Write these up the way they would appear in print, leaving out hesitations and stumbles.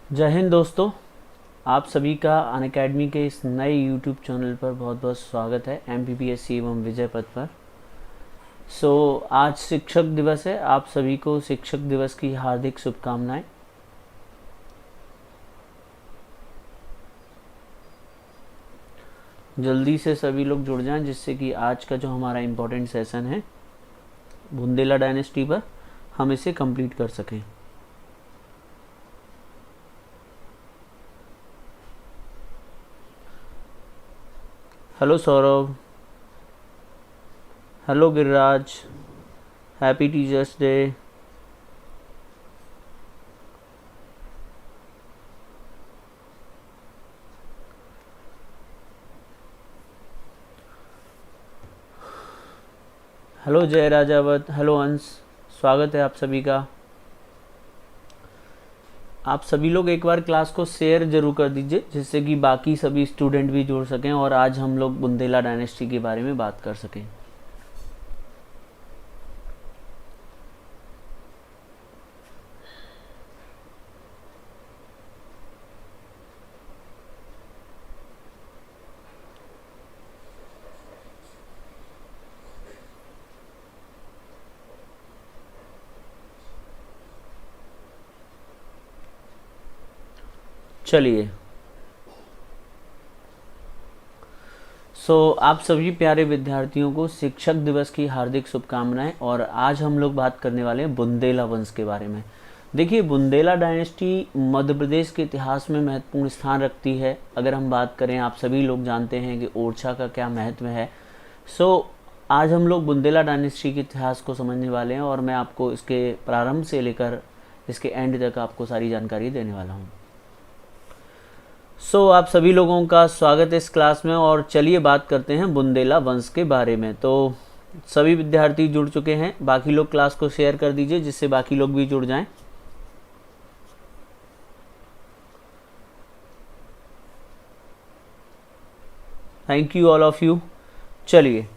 जय हिंद दोस्तों। आप सभी का अनअकैडमी के इस नए यूट्यूब चैनल पर बहुत बहुत स्वागत है MPPSC एवं विजय पथ पर। आज शिक्षक दिवस है। आप सभी को शिक्षक दिवस की हार्दिक शुभकामनाएं। जल्दी से सभी लोग जुड़ जाएं जिससे कि आज का जो हमारा इम्पोर्टेंट सेशन है बुंदेला डायनेस्टी पर हम इसे कंप्लीट कर सकें। Hello Saurabh, hello Giriraj, happy teachers day. Hello जय राजावत, हेलो अंश, स्वागत है आप सभी का। आप सभी लोग एक बार क्लास को शेयर जरूर कर दीजिए जिससे कि बाकी सभी स्टूडेंट भी जुड़ सकें और आज हम लोग बुंदेला डायनेस्टी के बारे में बात कर सकें। चलिए, आप सभी प्यारे विद्यार्थियों को शिक्षक दिवस की हार्दिक शुभकामनाएं। और आज हम लोग बात करने वाले हैं बुंदेला वंश के बारे में। देखिए, बुंदेला डायनेस्टी मध्य प्रदेश के इतिहास में महत्वपूर्ण स्थान रखती है। अगर हम बात करें, आप सभी लोग जानते हैं कि ओरछा का क्या महत्व है। आज हम लोग बुंदेला डायनेस्टी के इतिहास को समझने वाले हैं और मैं आपको इसके प्रारंभ से लेकर इसके एंड तक आपको सारी जानकारी देने वाला हूँ। आप सभी लोगों का स्वागत है इस क्लास में। और चलिए बात करते हैं बुंदेला वंश के बारे में। तो सभी विद्यार्थी जुड़ चुके हैं, बाकी लोग क्लास को शेयर कर दीजिए जिससे बाकी लोग भी जुड़ जाएं। Thank you all of you. चलिए,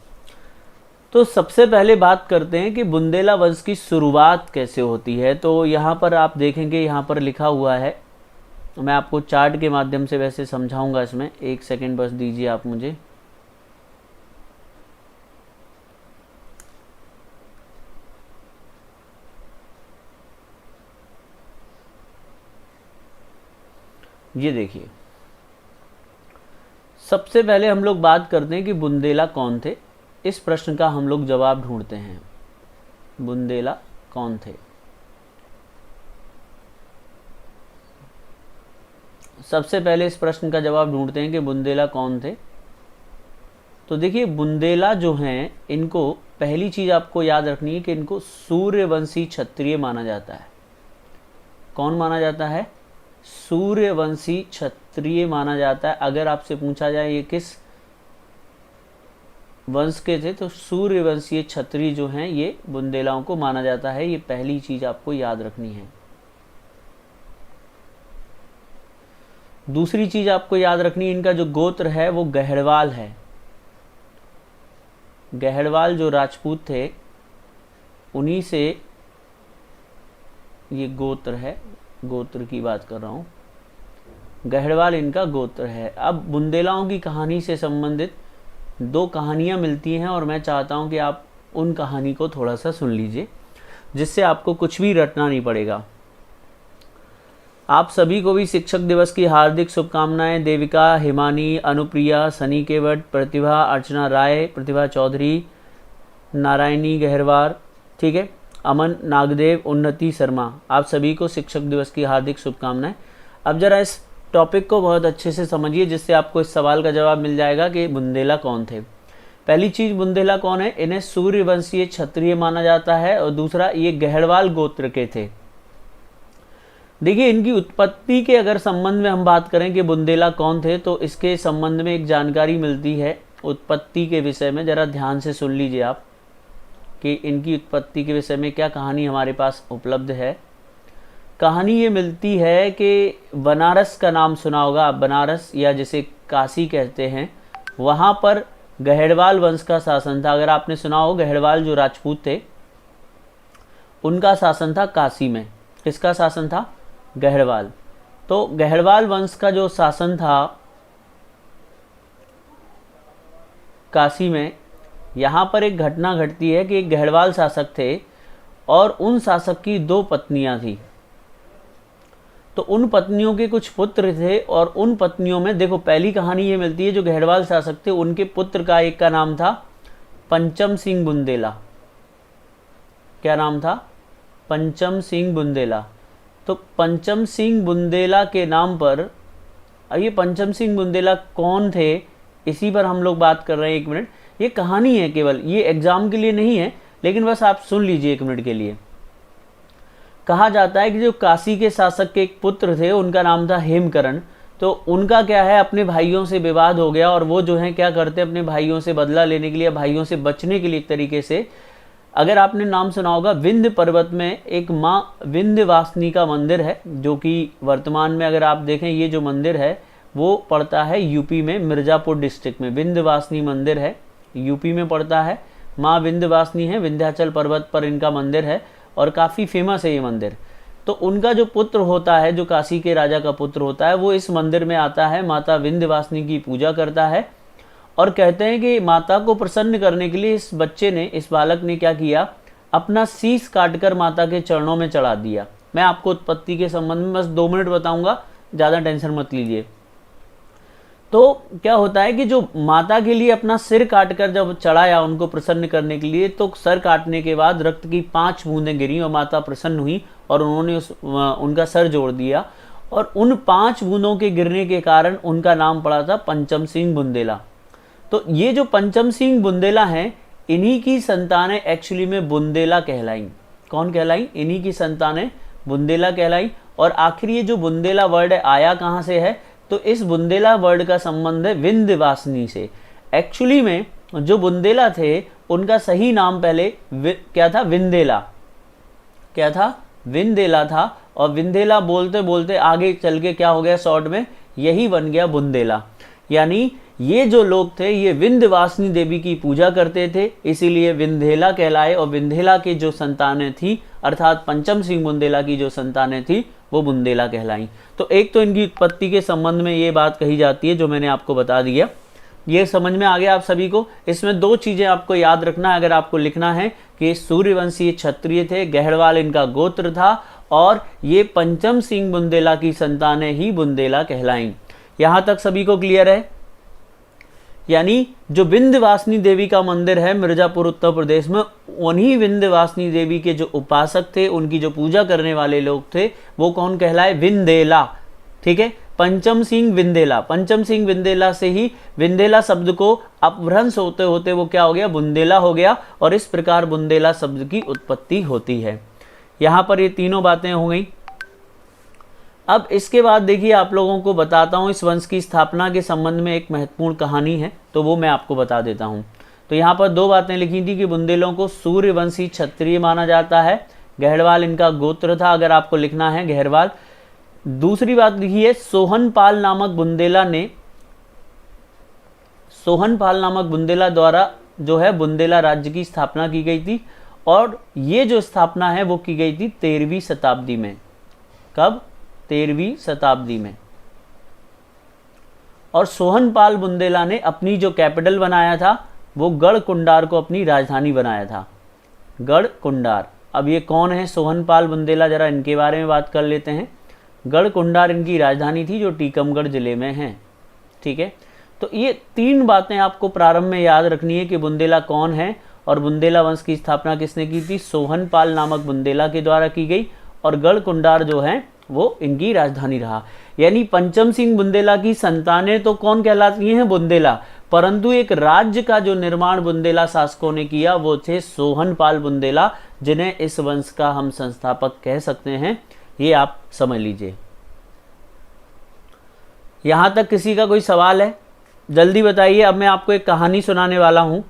तो सबसे पहले बात करते हैं कि बुंदेला वंश की शुरुआत कैसे होती है। तो यहाँ पर आप देखेंगे, यहाँ पर लिखा हुआ है, मैं आपको चार्ट के माध्यम से वैसे समझाऊंगा। इसमें एक सेकंड बस दीजिए आप मुझे। ये देखिए, सबसे पहले हम लोग बात करते हैं कि बुंदेला कौन थे। इस प्रश्न का हम लोग जवाब ढूंढते हैं। बुंदेला कौन थे? सबसे पहले इस प्रश्न का जवाब ढूंढते हैं कि बुंदेला कौन थे। तो देखिए, बुंदेला जो हैं, इनको पहली चीज आपको याद रखनी है कि इनको सूर्यवंशी क्षत्रिय माना जाता है। कौन माना जाता है? सूर्यवंशी क्षत्रिय माना जाता है। अगर आपसे पूछा जाए ये किस वंश के थे, तो सूर्यवंशीय क्षत्रिय जो हैं ये बुंदेलाओं को माना जाता है। ये पहली चीज आपको याद रखनी है। दूसरी चीज आपको याद रखनी है, इनका जो गोत्र है वो गहड़वाल है। गहड़वाल जो राजपूत थे, उन्हीं से ये गोत्र है। गोत्र की बात कर रहा हूं, गहड़वाल इनका गोत्र है। अब बुंदेलाओं की कहानी से संबंधित दो कहानियां मिलती हैं और मैं चाहता हूं कि आप उन कहानी को थोड़ा सा सुन लीजिए जिससे आपको कुछ भी रटना नहीं पड़ेगा। आप सभी को भी शिक्षक दिवस की हार्दिक शुभकामनाएं। देविका, हिमानी, अनुप्रिया, सनी केवट, प्रतिभा, अर्चना राय, प्रतिभा चौधरी, नारायणी गहरवार, ठीक है, अमन नागदेव, उन्नति शर्मा, आप सभी को शिक्षक दिवस की हार्दिक शुभकामनाएं। अब जरा इस टॉपिक को बहुत अच्छे से समझिए जिससे आपको इस सवाल का जवाब मिल जाएगा कि बुंदेला कौन थे। पहली चीज, बुंदेला कौन है? इन्हें सूर्यवंशीय क्षत्रिय माना जाता है। और दूसरा, ये गहड़वाल गोत्र के थे। देखिए, इनकी उत्पत्ति के अगर संबंध में हम बात करें कि बुंदेला कौन थे, तो इसके संबंध में एक जानकारी मिलती है उत्पत्ति के विषय में। जरा ध्यान से सुन लीजिए आप कि इनकी उत्पत्ति के विषय में क्या कहानी हमारे पास उपलब्ध है। कहानी ये मिलती है कि बनारस का नाम सुना होगा आप, बनारस या जिसे काशी कहते हैं, वहाँ पर गहड़वाल वंश का शासन था। अगर आपने सुना हो, गहड़वाल जो राजपूत थे उनका शासन था काशी में। किसका शासन था? गहड़वाल। तो गहड़वाल वंश का जो शासन था काशी में, यहाँ पर एक घटना घटती है कि एक गहड़वाल शासक थे और उन शासक की 2 पत्नियां थी। तो उन पत्नियों के कुछ पुत्र थे और उन पत्नियों में देखो पहली कहानी ये मिलती है, जो गहड़वाल शासक थे उनके पुत्र का एक का नाम था पंचम सिंह बुंदेला। क्या नाम था? पंचम सिंह बुंदेला। तो पंचम सिंह बुंदेला के नाम पर, ये पंचम सिंह बुंदेला कौन थे, इसी पर हम लोग बात कर रहे हैं। 1 मिनट, ये कहानी है केवल, ये एग्जाम के लिए नहीं है, लेकिन बस आप सुन लीजिए 1 मिनट के लिए। कहा जाता है कि जो काशी के शासक के एक पुत्र थे उनका नाम था हेमकरण। तो उनका क्या है, अपने भाइयों से विवाद हो गया और वो जो है क्या करते, अपने भाइयों से बदला लेने के लिए, भाइयों से बचने के लिए एक तरीके से, अगर आपने नाम सुना होगा, विंध्य पर्वत में एक माँ विंध्यवासिनी का मंदिर है, जो कि वर्तमान में अगर आप देखें ये जो मंदिर है वो पड़ता है यूपी में मिर्ज़ापुर डिस्ट्रिक्ट में। विंध्यवासिनी मंदिर है, यूपी में पड़ता है। माँ विंध्यवासिनी है, विंध्याचल पर्वत पर इनका मंदिर है और काफ़ी फेमस है ये मंदिर। तो उनका जो पुत्र होता है, जो काशी के राजा का पुत्र होता है, वो इस मंदिर में आता है, माता विंध्यवासिनी की पूजा करता है और कहते हैं कि माता को प्रसन्न करने के लिए इस बच्चे ने, इस बालक ने क्या किया, अपना शीश काटकर माता के चरणों में चढ़ा दिया। मैं आपको उत्पत्ति के संबंध में बस 2 मिनट बताऊंगा, ज़्यादा टेंशन मत लीजिए। तो क्या होता है कि जो माता के लिए अपना सिर काटकर जब चढ़ाया उनको प्रसन्न करने के लिए, तो सर काटने के बाद रक्त की 5 बूंदें गिरी और माता प्रसन्न हुई और उन्होंने उनका सर जोड़ दिया और उन 5 बूंदों के गिरने के कारण उनका नाम पड़ा था पंचम सिंह बुंदेला। तो ये जो पंचम सिंह बुंदेला हैं, इन्हीं की संतानें एक्चुअली में बुंदेला कहलाई। कौन कहलाई? इन्हीं की संतानें बुंदेला कहलाई। और आखिर ये जो बुंदेला वर्ड आया कहाँ से है, तो इस बुंदेला वर्ड का संबंध है विंध्यवासिनी से। एक्चुअली में जो बुंदेला थे उनका सही नाम पहले क्या था? विंदेला। क्या था? विंदेला था। और विंदेला बोलते बोलते आगे चल के क्या हो गया, शॉर्ट में यही बन गया बुंदेला। यानी ये जो लोग थे ये विंध्यवासिनी देवी की पूजा करते थे, इसीलिए विंध्येला कहलाए। और विंध्येला की जो संतानें थी, अर्थात पंचम सिंह बुंदेला की जो संतानें थी, वो बुंदेला कहलाई। तो एक तो इनकी उत्पत्ति के संबंध में ये बात कही जाती है जो मैंने आपको बता दिया। ये समझ में आ गया आप सभी को। इसमें 2 चीज़ें आपको याद रखना है अगर आपको लिखना है कि सूर्यवंशी क्षत्रिय थे, गहड़वाल इनका गोत्र था और ये पंचम सिंह बुंदेला की संतानें ही बुंदेला कहलाई। यहाँ तक सभी को क्लियर है? यानी जो विंध्यवासिनी देवी का मंदिर है मिर्ज़ापुर उत्तर प्रदेश में, उन्हीं विंध्यवासिनी देवी के जो उपासक थे, उनकी जो पूजा करने वाले लोग थे, वो कौन कहलाए? विंदेला। ठीक है, पंचम सिंह विंदेला। पंचम सिंह विंदेला से ही विंदेला शब्द को अपभ्रंश होते होते वो क्या हो गया? बुंदेला हो गया और इस प्रकार बुंदेला शब्द की उत्पत्ति होती है। यहाँ पर ये तीनों बातें हो गई। अब इसके बाद देखिए आप लोगों को बताता हूँ इस वंश की स्थापना के संबंध में एक महत्वपूर्ण कहानी है, तो वो मैं आपको बता देता हूँ। तो यहाँ पर 2 बातें लिखी थी कि बुंदेलों को सूर्यवंशी क्षत्रिय माना जाता है, गहड़वाल इनका गोत्र था, अगर आपको लिखना है गहड़वाल। दूसरी बात लिखी है सोहनपाल नामक बुंदेला द्वारा जो है बुंदेला राज्य की स्थापना की गई थी और ये जो स्थापना है वो की गई थी 13वीं शताब्दी में। कब? 13वीं शताब्दी में। और सोहनपाल बुंदेला ने अपनी जो कैपिटल बनाया था वो गढ़कुंडार को अपनी राजधानी बनाया था। गढ़कुंडार। अब ये कौन है सोहनपाल बुंदेला, जरा इनके बारे में बात कर लेते हैं। गढ़कुंडार इनकी राजधानी थी जो टीकमगढ़ जिले में है। ठीक है, तो ये 3 बातें आपको प्रारंभ में याद रखनी है कि बुंदेला कौन है और बुंदेला वंश की स्थापना किसने की थी? सोहनपाल नामक बुंदेला के द्वारा की गई और गढ़कुंडार जो है वो इनकी राजधानी रहा। यानी पंचम सिंह बुंदेला की संतानें तो कौन कहलाती हैं? बुंदेला। परंतु एक राज्य का जो निर्माण बुंदेला शासकों ने किया वो थे सोहनपाल बुंदेला, जिन्हें इस वंश का हम संस्थापक कह सकते हैं। ये आप समझ लीजिए। यहां तक किसी का कोई सवाल है? जल्दी बताइए। अब मैं आपको एक कहानी सुनाने वाला हूं।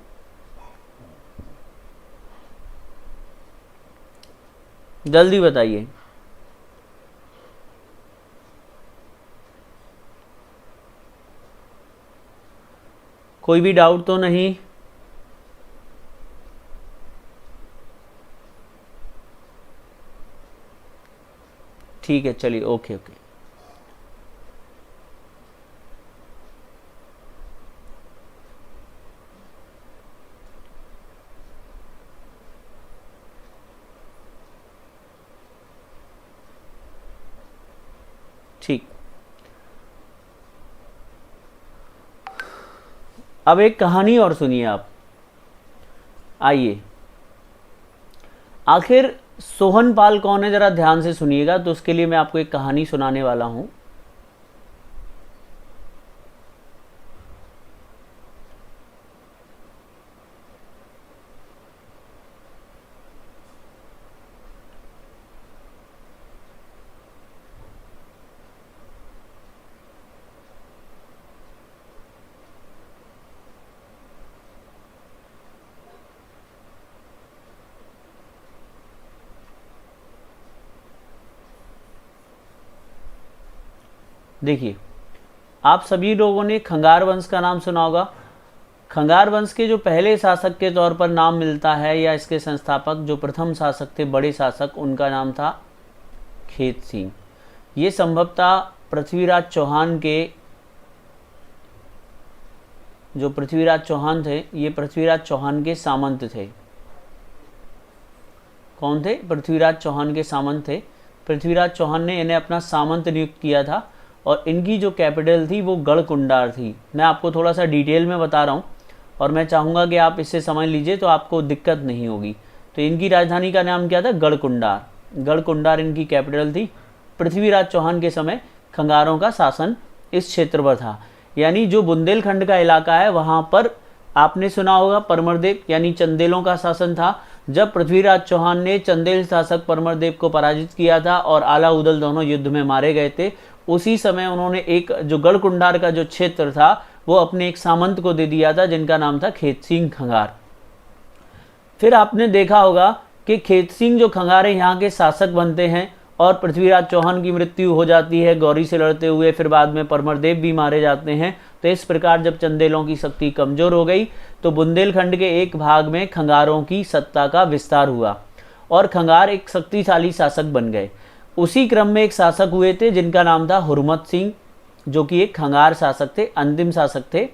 जल्दी बताइए। कोई भी डाउट तो नहीं? ठीक है, चलिए, ओके। ठीक। अब एक कहानी और सुनिए आप। आइए, आखिर सोहनपाल कौन है, जरा ध्यान से सुनिएगा। तो उसके लिए मैं आपको एक कहानी सुनाने वाला हूं। देखिए, आप सभी लोगों ने खंगार वंश का नाम सुना होगा। खंगार वंश के जो पहले शासक के तौर पर नाम मिलता है, या इसके संस्थापक जो प्रथम शासक थे, बड़े शासक, उनका नाम था खेत सिंह। ये संभवतः पृथ्वीराज चौहान के, जो पृथ्वीराज चौहान थे, ये पृथ्वीराज चौहान के सामंत थे। कौन थे? पृथ्वीराज चौहान के सामंत थे। पृथ्वीराज चौहान ने इन्हें अपना सामंत नियुक्त किया था, और इनकी जो कैपिटल थी वो गढ़कुंडार थी। मैं आपको थोड़ा सा डिटेल में बता रहा हूँ, और मैं चाहूँगा कि आप इससे समझ लीजिए तो आपको दिक्कत नहीं होगी। तो इनकी राजधानी का नाम क्या था? गढ़कुंडार। गढ़कुंडार इनकी कैपिटल थी। पृथ्वीराज चौहान के समय खंगारों का शासन इस क्षेत्र पर था। यानी जो बुंदेलखंड का इलाका है, वहाँ पर आपने सुना होगा परमरदेव यानी चंदेलों का शासन था। जब पृथ्वीराज चौहान ने चंदेल शासक परमरदेव को पराजित किया था और आला उदल दोनों युद्ध में मारे गए थे, उसी समय उन्होंने एक जो गढ़कुंडार का जो क्षेत्र था वो अपने एक सामंत को दे दिया था, जिनका नाम था खेत सिंह खंगार। फिर आपने देखा होगा कि खेत सिंह जो खंगार है यहाँ के शासक बनते हैं, और पृथ्वीराज चौहान की मृत्यु हो जाती है गौरी से लड़ते हुए। फिर बाद में परमरदेव भी मारे जाते हैं। तो इस प्रकार जब चंदेलों की शक्ति कमजोर हो गई, तो बुंदेलखंड के एक भाग में खंगारों की सत्ता का विस्तार हुआ, और खंगार एक शक्तिशाली शासक बन गए। उसी क्रम में एक शासक हुए थे जिनका नाम था हुरमत सिंह, जो कि एक खंगार शासक थे, अंतिम शासक थे।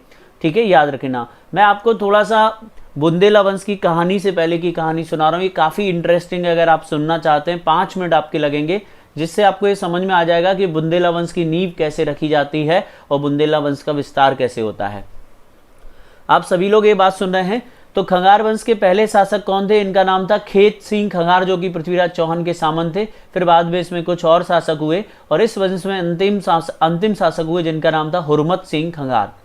ठीक है, याद रखना। मैं आपको थोड़ा सा बुंदेला वंश की कहानी से पहले की कहानी सुना रहा हूँ। ये काफ़ी इंटरेस्टिंग है, अगर आप सुनना चाहते हैं 5 मिनट आपके लगेंगे, जिससे आपको ये समझ में आ जाएगा कि बुंदेला वंश की नींव कैसे रखी जाती है और बुंदेला वंश का विस्तार कैसे होता है। आप सभी लोग ये बात सुन रहे हैं। तो खंगार वंश के पहले शासक कौन थे? इनका नाम था खेत सिंह खंगार, जो कि पृथ्वीराज चौहान के सामंत थे। फिर बाद में इसमें कुछ और शासक हुए, और इस वंश में अंतिम शासक हुए जिनका नाम था हुरमत सिंह खंगार।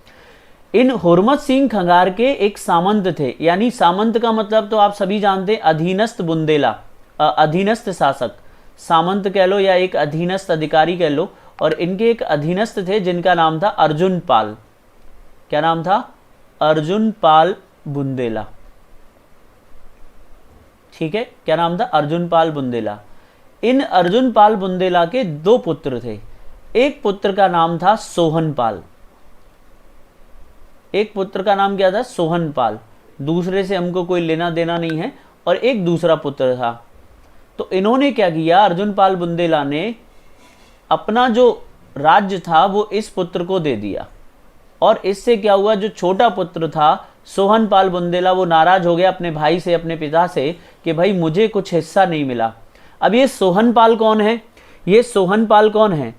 इन हुरमत सिंह खंगार के एक सामंत थे, यानी सामंत का मतलब तो आप सभी जानते हैं, अधीनस्थ बुंदेला, अधीनस्थ शासक, सामंत कह लो या एक अधीनस्थ अधिकारी कह लो। और इनके एक अधीनस्थ थे जिनका नाम था अर्जुन पाल। क्या नाम था? अर्जुन पाल बुंदेला। ठीक है, क्या नाम था? अर्जुन पाल बुंदेला। इन अर्जुन पाल बुंदेला के 2 पुत्र थे। एक पुत्र का नाम था सोहनपाल। एक पुत्र का नाम क्या था? सोहनपाल। दूसरे से हमको कोई लेना देना नहीं है। और एक दूसरा पुत्र था। तो इन्होंने क्या किया? अर्जुन पाल बुंदेला ने अपना जो राज्य था वो इस पुत्र को दे दिया, और इससे क्या हुआ, जो छोटा पुत्र था सोहनपाल बुंदेला, वो नाराज हो गया अपने भाई से, अपने पिता से, कि भाई मुझे कुछ हिस्सा नहीं मिला। अब ये सोहनपाल कौन है? ये सोहनपाल कौन है?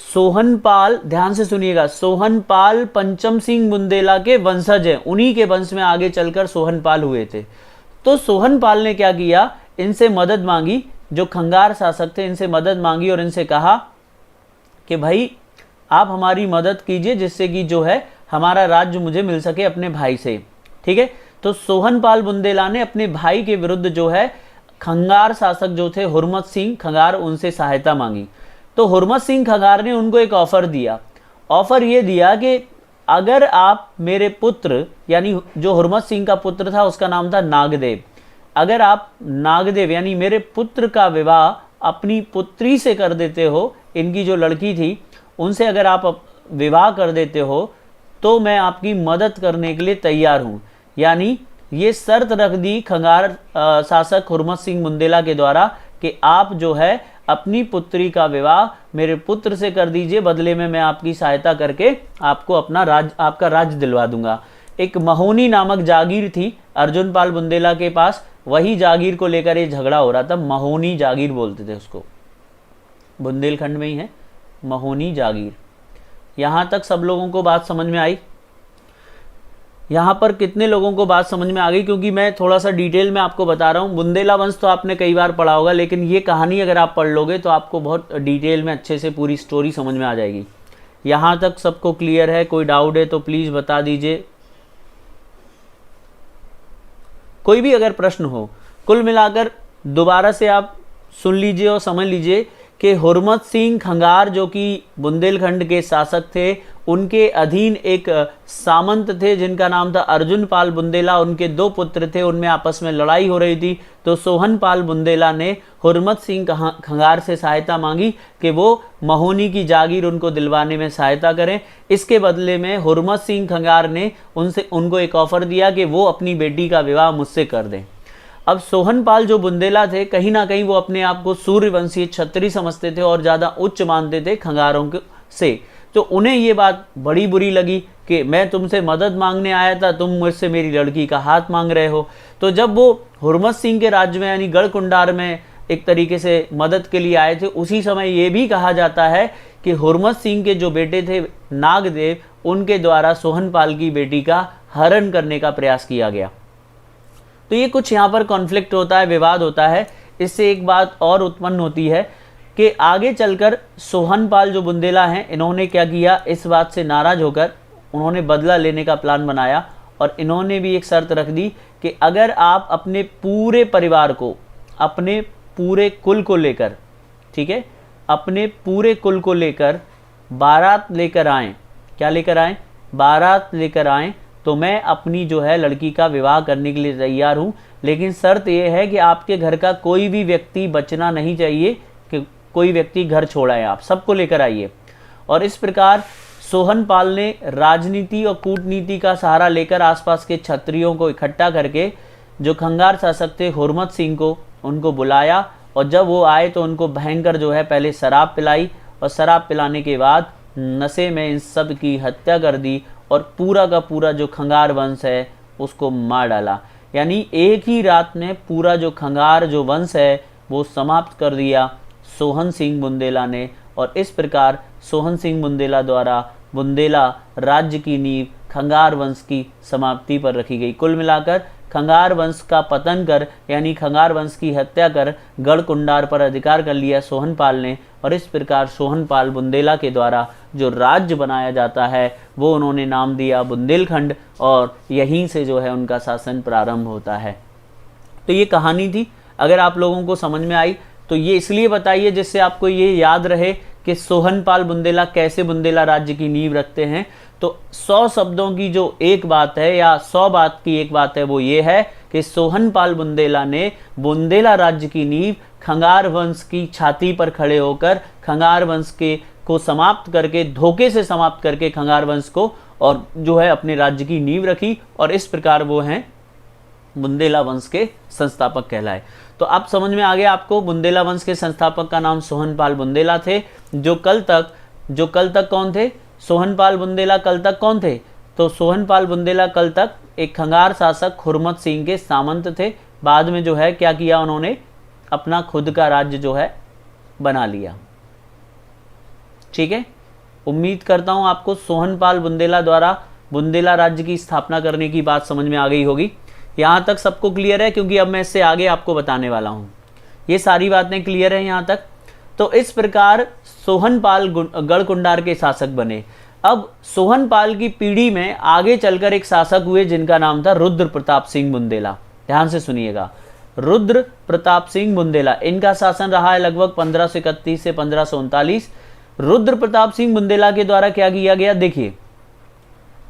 सोहनपाल, ध्यान से सुनिएगा, सोहनपाल पंचम सिंह बुंदेला के वंशज हैं। उन्हीं के वंश में आगे चलकर सोहनपाल हुए थे। तो सोहनपाल ने क्या किया? इनसे मदद मांगी, जो खंगार शासक थे इनसे मदद मांगी, और इनसे कहा कि भाई आप हमारी मदद कीजिए, जिससे कि जो है हमारा राज्य मुझे मिल सके अपने भाई से। ठीक है, तो सोहनपाल बुंदेला ने अपने भाई के विरुद्ध जो है खंगार शासक जो थे हुरमत सिंह खंगार, उनसे सहायता मांगी। तो हुरमत सिंह खंगार ने उनको एक ऑफर दिया। ऑफर ये दिया कि अगर आप मेरे पुत्र, यानी जो हुरमत सिंह का पुत्र था उसका नाम था नागदेव, अगर आप नागदेव यानी मेरे पुत्र का विवाह अपनी पुत्री से कर देते हो, इनकी जो लड़की थी उनसे अगर आप विवाह कर देते हो, तो मैं आपकी मदद करने के लिए तैयार हूँ। यानी ये शर्त रख दी खंगार शासक हुरमत सिंह बुंदेला के द्वारा कि आप जो है अपनी पुत्री का विवाह मेरे पुत्र से कर दीजिए, बदले में मैं आपकी सहायता करके आपको आपका राज्य दिलवा दूंगा। एक महोनी नामक जागीर थी अर्जुन पाल बुंदेला के पास, वही जागीर को लेकर ये झगड़ा हो रहा था। महोनी जागीर बोलते थे उसको। बुंदेलखंड में ही है, महोनी जागीर। यहाँ तक सब लोगों को बात समझ में आई? यहाँ पर कितने लोगों को बात समझ में आ गई? क्योंकि मैं थोड़ा सा डिटेल में आपको बता रहा हूँ। बुंदेला वंश तो आपने कई बार पढ़ा होगा, लेकिन ये कहानी अगर आप पढ़ लोगे तो आपको बहुत डिटेल में अच्छे से पूरी स्टोरी समझ में आ जाएगी। यहाँ तक सबको क्लियर है? कोई डाउट है तो प्लीज़ बता दीजिए, कोई भी अगर प्रश्न हो। कुल मिलाकर दोबारा से आप सुन लीजिए और समझ लीजिए कि हुरमत सिंह खंगार जो कि बुंदेलखंड के शासक थे, उनके अधीन एक सामंत थे जिनका नाम था अर्जुन पाल बुंदेला। उनके 2 पुत्र थे, उनमें आपस में लड़ाई हो रही थी। तो सोहन पाल बुंदेला ने हुरमत सिंह खंगार से सहायता मांगी कि वो महोनी की जागीर उनको दिलवाने में सहायता करें। इसके बदले में हुरमत सिंह खंगार ने उनको एक ऑफर दिया कि वो अपनी बेटी का विवाह मुझसे कर दें। अब सोहनपाल जो बुंदेला थे, कहीं ना कहीं वो अपने आप को सूर्यवंशी क्षत्रिय समझते थे और ज़्यादा उच्च मानते थे खंगारों से। तो उन्हें ये बात बड़ी बुरी लगी कि मैं तुमसे मदद मांगने आया था, तुम मुझसे मेरी लड़की का हाथ मांग रहे हो। तो जब वो हुरमत सिंह के राज्य में यानी गढ़कुंडार में एक तरीके से मदद के लिए आए थे, उसी समय ये भी कहा जाता है कि हुरमत सिंह के जो बेटे थे नागदेव, उनके द्वारा सोहनपाल की बेटी का हरण करने का प्रयास किया गया। तो ये कुछ यहाँ पर कॉन्फ्लिक्ट होता है, विवाद होता है। इससे एक बात और उत्पन्न होती है कि आगे चलकर सोहनपाल जो बुंदेला हैं, इन्होंने क्या किया, इस बात से नाराज होकर उन्होंने बदला लेने का प्लान बनाया और इन्होंने भी एक शर्त रख दी कि अगर आप अपने पूरे परिवार को, अपने पूरे कुल को लेकर, ठीक है, अपने पूरे कुल को लेकर बारात लेकर आएँ, क्या लेकर आएँ, बारात लेकर आएँ, तो मैं अपनी जो है लड़की का विवाह करने के लिए तैयार हूँ। लेकिन शर्त यह है कि आपके घर का कोई भी व्यक्ति बचना नहीं चाहिए, कि कोई व्यक्ति घर छोड़ाए, आप सबको लेकर आइए। और इस प्रकार सोहनपाल ने राजनीति और कूटनीति का सहारा लेकर आसपास के क्षत्रियों को इकट्ठा करके जो खंगार शासक थे हुरमत सिंह को, उनको बुलाया। और जब वो आए तो उनको भयंकर जो है पहले शराब पिलाई और शराब पिलाने के बाद नशे में इन सब की हत्या कर दी और पूरा का पूरा जो खंगार वंश है उसको मार डाला। यानी एक ही रात में पूरा जो खंगार जो वंश है वो समाप्त कर दिया सोहन सिंह बुंदेला ने। और इस प्रकार सोहन सिंह बुंदेला द्वारा बुंदेला राज्य की नींव खंगार वंश की समाप्ति पर रखी गई। कुल मिलाकर खंगार वंश का पतन कर, यानी खंगार वंश की हत्या कर गढ़कुंडार पर अधिकार कर लिया सोहनपाल ने। और इस प्रकार सोहनपाल बुंदेला के द्वारा जो राज्य बनाया जाता है वो उन्होंने नाम दिया बुंदेलखंड, और यहीं से जो है उनका शासन प्रारंभ होता है। तो ये कहानी थी। अगर आप लोगों को समझ में आई तो ये इसलिए बताइए जिससे आपको ये याद रहे कि सोहनपाल बुंदेला कैसे बुंदेला राज्य की नींव रखते हैं। तो 100 शब्दों की जो एक बात है या 100 बात की एक बात है वो ये है कि सोहनपाल बुंदेला ने बुंदेला राज्य की नींव खंगार वंश की छाती पर खड़े होकर खंगार वंश के को समाप्त करके, धोखे से समाप्त करके खंगार वंश को, और जो है अपने राज्य की नींव रखी। और इस प्रकार वो हैं बुंदेला वंश के संस्थापक कहलाए। तो अब समझ में आ गया आपको, बुंदेला वंश के संस्थापक का नाम सोहनपाल बुंदेला थे। जो कल तक कौन थे? सोहनपाल बुंदेला कल तक कौन थे? तो सोहनपाल बुंदेला कल तक एक खंगार शासक हुरमत सिंह के सामंत थे। बाद में जो है क्या किया, उन्होंने अपना खुद का राज्य जो है बना लिया। ठीक है, उम्मीद करता हूं आपको सोहनपाल बुंदेला द्वारा बुंदेला राज्य की स्थापना करने की बात समझ में आ गई होगी। यहाँ तक सबको क्लियर है? क्योंकि अब मैं इससे आगे आपको बताने वाला हूँ। ये सारी बातें क्लियर हैं यहाँ तक? तो इस प्रकार सोहनपाल गढ़कुंडार के शासक बने। अब सोहनपाल की पीढ़ी में आगे चलकर एक शासक हुए जिनका नाम था रुद्र प्रताप सिंह बुंदेला। ध्यान से सुनिएगा, रुद्र प्रताप सिंह बुंदेला, इनका शासन रहा है लगभग 1531 से 1539। रुद्र प्रताप सिंह बुंदेला के द्वारा क्या किया गया, देखिए,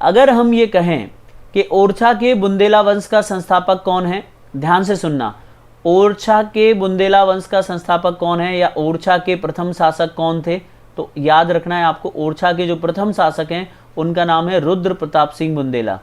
अगर हम ये कहें कि ओरछा के बुंदेला वंश का संस्थापक कौन है, ध्यान से सुनना, ओरछा के बुंदेला वंश का संस्थापक कौन है या ओरछा के प्रथम शासक कौन थे, तो याद रखना है आपको, ओरछा के जो प्रथम शासक हैं उनका नाम है रुद्र प्रताप सिंह बुंदेला।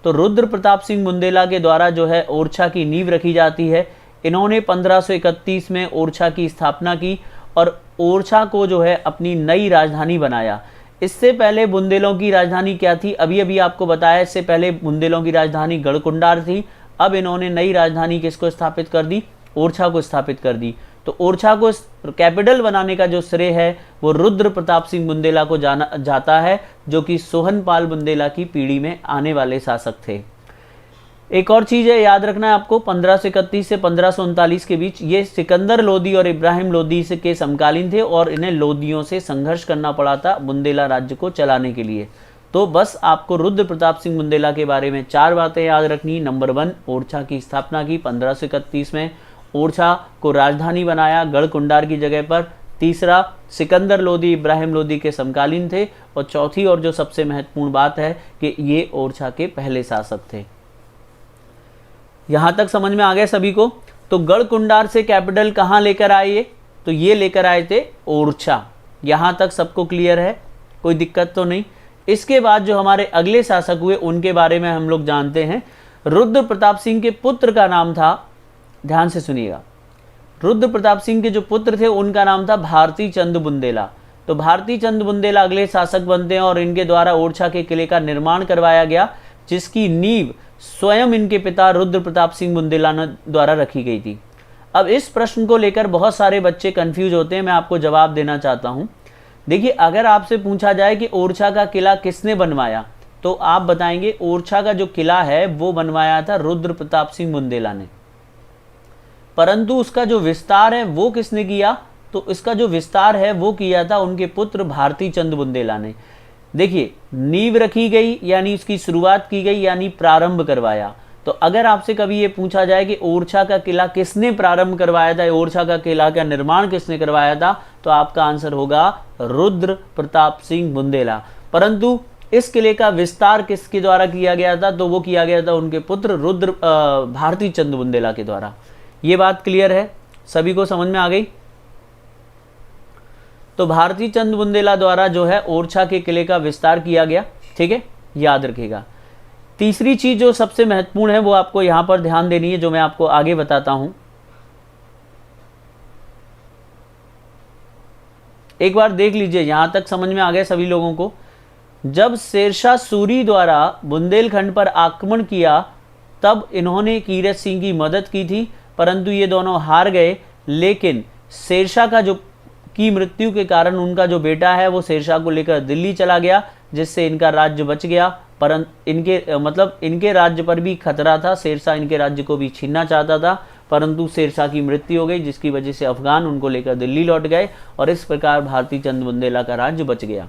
तो रुद्र प्रताप सिंह बुंदेला के द्वारा जो है ओरछा की नींव रखी जाती है। इन्होंने 1531 में ओरछा की स्थापना की और ओरछा को जो है अपनी नई राजधानी बनाया। इससे पहले बुंदेलों की राजधानी क्या थी, अभी अभी आपको बताया, इससे पहले बुंदेलों की राजधानी गढ़कुंडार थी। अब इन्होंने नई राजधानी किसको स्थापित कर दी, ओरछा को स्थापित कर दी। तो ओरछा को कैपिटल बनाने का जो श्रेय है वो रुद्र प्रताप सिंह बुंदेला को जाना जाता है, जो कि सोहनपाल बुंदेला की पीढ़ी में आने वाले शासक थे। एक और चीज़ है, याद रखना है आपको, 1531 से 1539 के बीच ये सिकंदर लोदी और इब्राहिम लोदी से के समकालीन थे और इन्हें लोदियों से संघर्ष करना पड़ा था बुंदेला राज्य को चलाने के लिए। तो बस आपको रुद्र प्रताप सिंह बुंदेला के बारे में 4 बातें याद रखनी। नंबर 1, ओरछा की स्थापना की 1531 में, ओरछा को राजधानी बनाया गढ़कुंडार की जगह पर। तीसरा, सिकंदर लोदी इब्राहिम लोदी के समकालीन थे। और चौथी और जो सबसे महत्वपूर्ण बात है कि ये ओरछा के पहले शासक थे। यहाँ तक समझ में आ गया सभी को? तो गढ़कुंडार से कैपिटल कहाँ लेकर आए? तो ये लेकर आए थे ओरछा। यहाँ तक सबको क्लियर है? कोई दिक्कत तो नहीं? इसके बाद जो हमारे अगले शासक हुए उनके बारे में हम लोग जानते हैं। रुद्र प्रताप सिंह के पुत्र का नाम था, ध्यान से सुनिएगा, रुद्र प्रताप सिंह के जो पुत्र थे उनका नाम था भारती चंद बुंदेला। तो भारती चंद बुंदेला अगले शासक बनते हैं और इनके द्वारा ओरछा के किले का निर्माण करवाया गया, जिसकी नींव स्वयं इनके पिता रुद्र प्रताप सिंह बुंदेला द्वारा रखी गई थी। अब इस प्रश्न को लेकर बहुत सारे बच्चे कंफ्यूज होते हैं, मैं आपको जवाब देना चाहता हूं। देखिए, अगर आपसे पूछा जाए कि ओरछा का किला किसने बनवाया, तो आप बताएंगे ओरछा का जो किला है वो बनवाया था रुद्र प्रताप सिंह बुंदेला ने। परंतु उसका जो विस्तार है वो किसने किया? तो इसका जो विस्तार है वो किया था उनके पुत्र भारती चंद बुंदेला ने। देखिए, नींव रखी गई यानी उसकी शुरुआत की गई, यानी प्रारंभ करवाया। तो अगर आपसे कभी ये पूछा जाए कि ओरछा का किला किसने प्रारंभ करवाया था, ओरछा का किला का निर्माण किसने करवाया था, तो आपका आंसर होगा रुद्र प्रताप सिंह बुंदेला। परंतु इस किले का विस्तार किसके द्वारा किया गया था? तो वो किया गया था उनके पुत्र रुद्र भारती चंद बुंदेला के द्वारा। ये बात क्लियर है? सभी को समझ में आ गई? तो भारती चंद बुंदेला द्वारा जो है ओरछा के किले का विस्तार किया गया। ठीक है, याद रखिएगा। तीसरी चीज जो सबसे महत्वपूर्ण है वो आपको यहां पर ध्यान देनी है, जो मैं आपको आगे बताता हूं। एक बार देख लीजिए, यहां तक समझ में आ गया सभी लोगों को? जब शेरशाह सूरी द्वारा बुंदेलखंड पर आक्रमण किया तब इन्होंने कीरत सिंह की मदद की थी, परंतु ये दोनों हार गए। लेकिन शेरशाह का जो की मृत्यु के कारण उनका जो बेटा है वो शेरशाह को लेकर दिल्ली चला गया, जिससे इनका राज्य बच गया। परंतु इनके राज्य पर भी खतरा था, शेरशाह इनके राज्य को भी छीनना चाहता था, परंतु शेरशाह की मृत्यु हो गई, जिसकी वजह से अफगान उनको लेकर दिल्ली लौट गए और इस प्रकार भारती चंद बुंदेला का राज्य बच गया।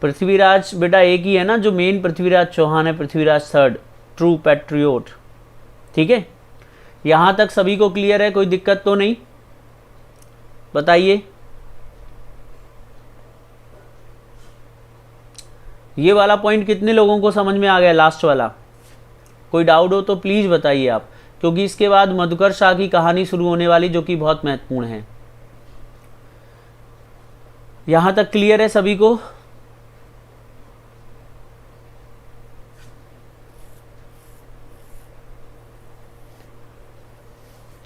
पृथ्वीराज बेटा एक ही है ना, जो मेन पृथ्वीराज चौहान है, पृथ्वीराज थर्ड, ट्रू पैट्रियोट। ठीक है, यहां तक सभी को क्लियर है? कोई दिक्कत तो नहीं? बताइए। ये वाला पॉइंट कितने लोगों को समझ में आ गया? लास्ट वाला कोई डाउट हो तो प्लीज बताइए आप, क्योंकि इसके बाद मधुकर शाह की कहानी शुरू होने वाली, जो कि बहुत महत्वपूर्ण है। यहां तक क्लियर है सभी को?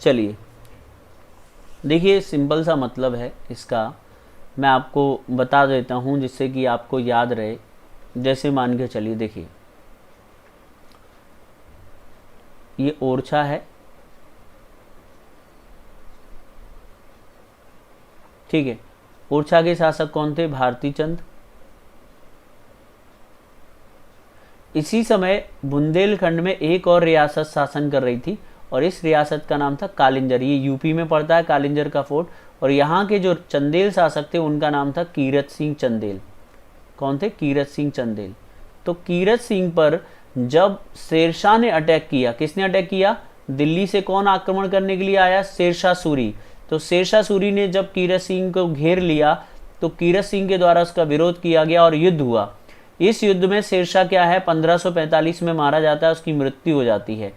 चलिए, देखिए, सिंपल सा मतलब है इसका, मैं आपको बता देता हूं जिससे कि आपको याद रहे। जैसे मान के चलिए, देखिए ये ओरछा है, ठीक है। ओरछा के शासक कौन थे? भारती चंद। इसी समय बुंदेलखंड में एक और रियासत शासन कर रही थी और इस रियासत का नाम था कालिंजर। ये यूपी में पड़ता है, कालिंजर का फोर्ट। और यहाँ के जो चंदेल शासक थे उनका नाम था कीरत सिंह चंदेल। कौन थे? कीरत सिंह चंदेल। तो कीरत सिंह पर जब शेरशाह ने अटैक किया, किसने अटैक किया? दिल्ली से कौन आक्रमण करने के लिए आया? शेरशाह सूरी। तो शेरशाह सूरी ने जब कीरत सिंह को घेर लिया तो कीरत सिंह के द्वारा उसका विरोध किया गया और युद्ध हुआ। इस युद्ध में शेरशाह क्या है 1545 में मारा जाता है, उसकी मृत्यु हो जाती है।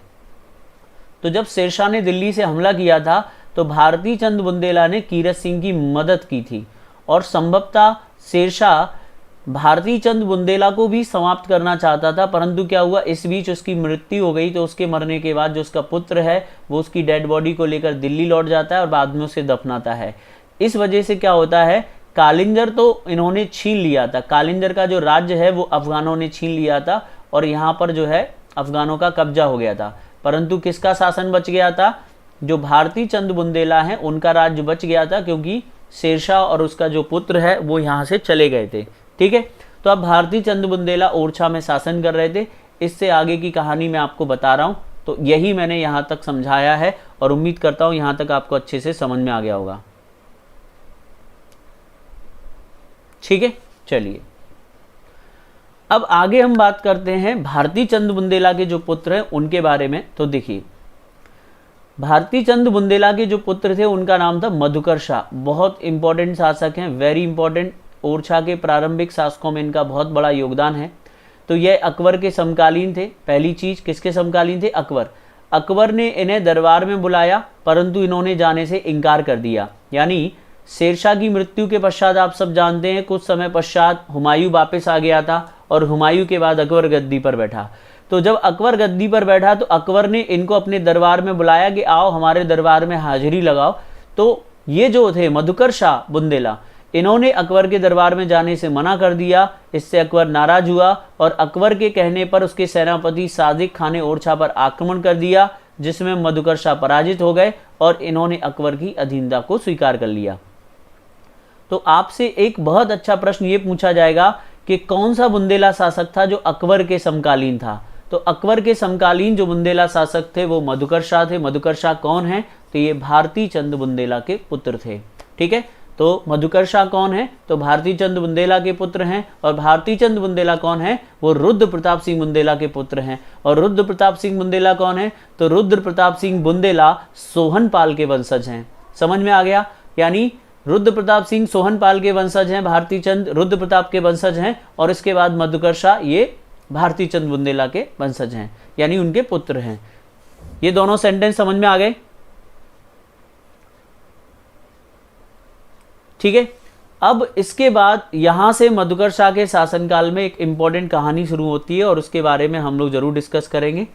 तो जब शेरशाह ने दिल्ली से हमला किया था तो भारती चंद बुंदेला ने कीरत सिंह की मदद की थी और संभवतः शेरशाह भारती चंद बुंदेला को भी समाप्त करना चाहता था, परंतु क्या हुआ, इस बीच उसकी मृत्यु हो गई। तो उसके मरने के बाद जो उसका पुत्र है वो उसकी डेड बॉडी को लेकर दिल्ली लौट जाता है और बाद में उसे दफनाता है। इस वजह से क्या होता है, कालिंजर तो इन्होंने छीन लिया था, कालिंजर का जो राज्य है वो अफगानों ने छीन लिया था और यहाँ पर जो है अफगानों का कब्जा हो गया था। परंतु किसका शासन बच गया था? जो भारती चंद बुंदेला हैं उनका राज्य बच गया था, क्योंकि शेरशाह और उसका जो पुत्र है वो यहाँ से चले गए थे। ठीक है, तो अब भारती चंद बुंदेला ओरछा में शासन कर रहे थे। इससे आगे की कहानी मैं आपको बता रहा हूँ, तो यही मैंने यहाँ तक समझाया है और उम्मीद करता हूँ यहाँ तक आपको अच्छे से समझ में आ गया होगा। ठीक है, चलिए अब आगे हम बात करते हैं भारती चंद बुंदेला के जो पुत्र हैं उनके बारे में। तो देखिए, भारती चंद बुंदेला के जो पुत्र थे उनका नाम था मधुकर शाह। बहुत इंपॉर्टेंट शासक हैं, वेरी इंपॉर्टेंट। ओरछा के प्रारंभिक शासकों में इनका बहुत बड़ा योगदान है। तो यह अकबर के समकालीन थे। पहली चीज, किसके समकालीन थे? अकबर। अकबर ने इन्हें दरबार में बुलाया, परंतु इन्होंने जाने से इनकार कर दिया। यानी शेरशाह की मृत्यु के पश्चात आप सब जानते हैं कुछ समय पश्चात हुमायूं वापस आ गया था और हुमायूं के बाद अकबर गद्दी पर बैठा। तो जब अकबर गद्दी पर बैठा तो अकबर ने इनको अपने दरबार में बुलाया कि आओ हमारे दरबार में हाजिरी लगाओ। तो ये जो थे मधुकर शाह बुंदेला, इन्होंने अकबर के दरबार में जाने से मना कर दिया। इससे अकबर नाराज हुआ और अकबर के कहने पर उसके सेनापति सादिक खान ने ओरछा पर आक्रमण कर दिया, जिसमें मधुकर शाह पराजित हो गए और इन्होंने अकबर की अधीनता को स्वीकार कर लिया। तो आपसे एक बहुत अच्छा प्रश्न ये पूछा जाएगा कि कौन सा बुंदेला शासक था जो अकबर के समकालीन था? तो अकबर के समकालीन जो बुंदेला शासक थे वो मधुकर शाह थे। मधुकर शाह कौन है? तो ये भारती चंद बुंदेला के पुत्र थे। ठीक है, तो मधुकर शाह कौन है? तो भारती चंद बुंदेला के पुत्र हैं। और भारती चंद बुंदेला कौन है? वो रुद्र प्रताप सिंह बुंदेला के पुत्र हैं। और रुद्र प्रताप सिंह बुंदेला कौन है? तो रुद्र प्रताप सिंह बुंदेला सोहनपाल के वंशज हैं। समझ में आ गया? यानी रुद्र प्रताप सिंह सोहनपाल के वंशज हैं, भारती चंद रुद्र प्रताप के वंशज हैं, और इसके बाद मधुकर शाह ये भारती चंद बुंदेला के वंशज हैं, यानी उनके पुत्र हैं। ये दोनों सेंटेंस समझ में आ गए? ठीक है, अब इसके बाद यहां से मधुकर शाह के शासनकाल में एक इंपॉर्टेंट कहानी शुरू होती है और उसके बारे में हम लोग जरूर डिस्कस करेंगे।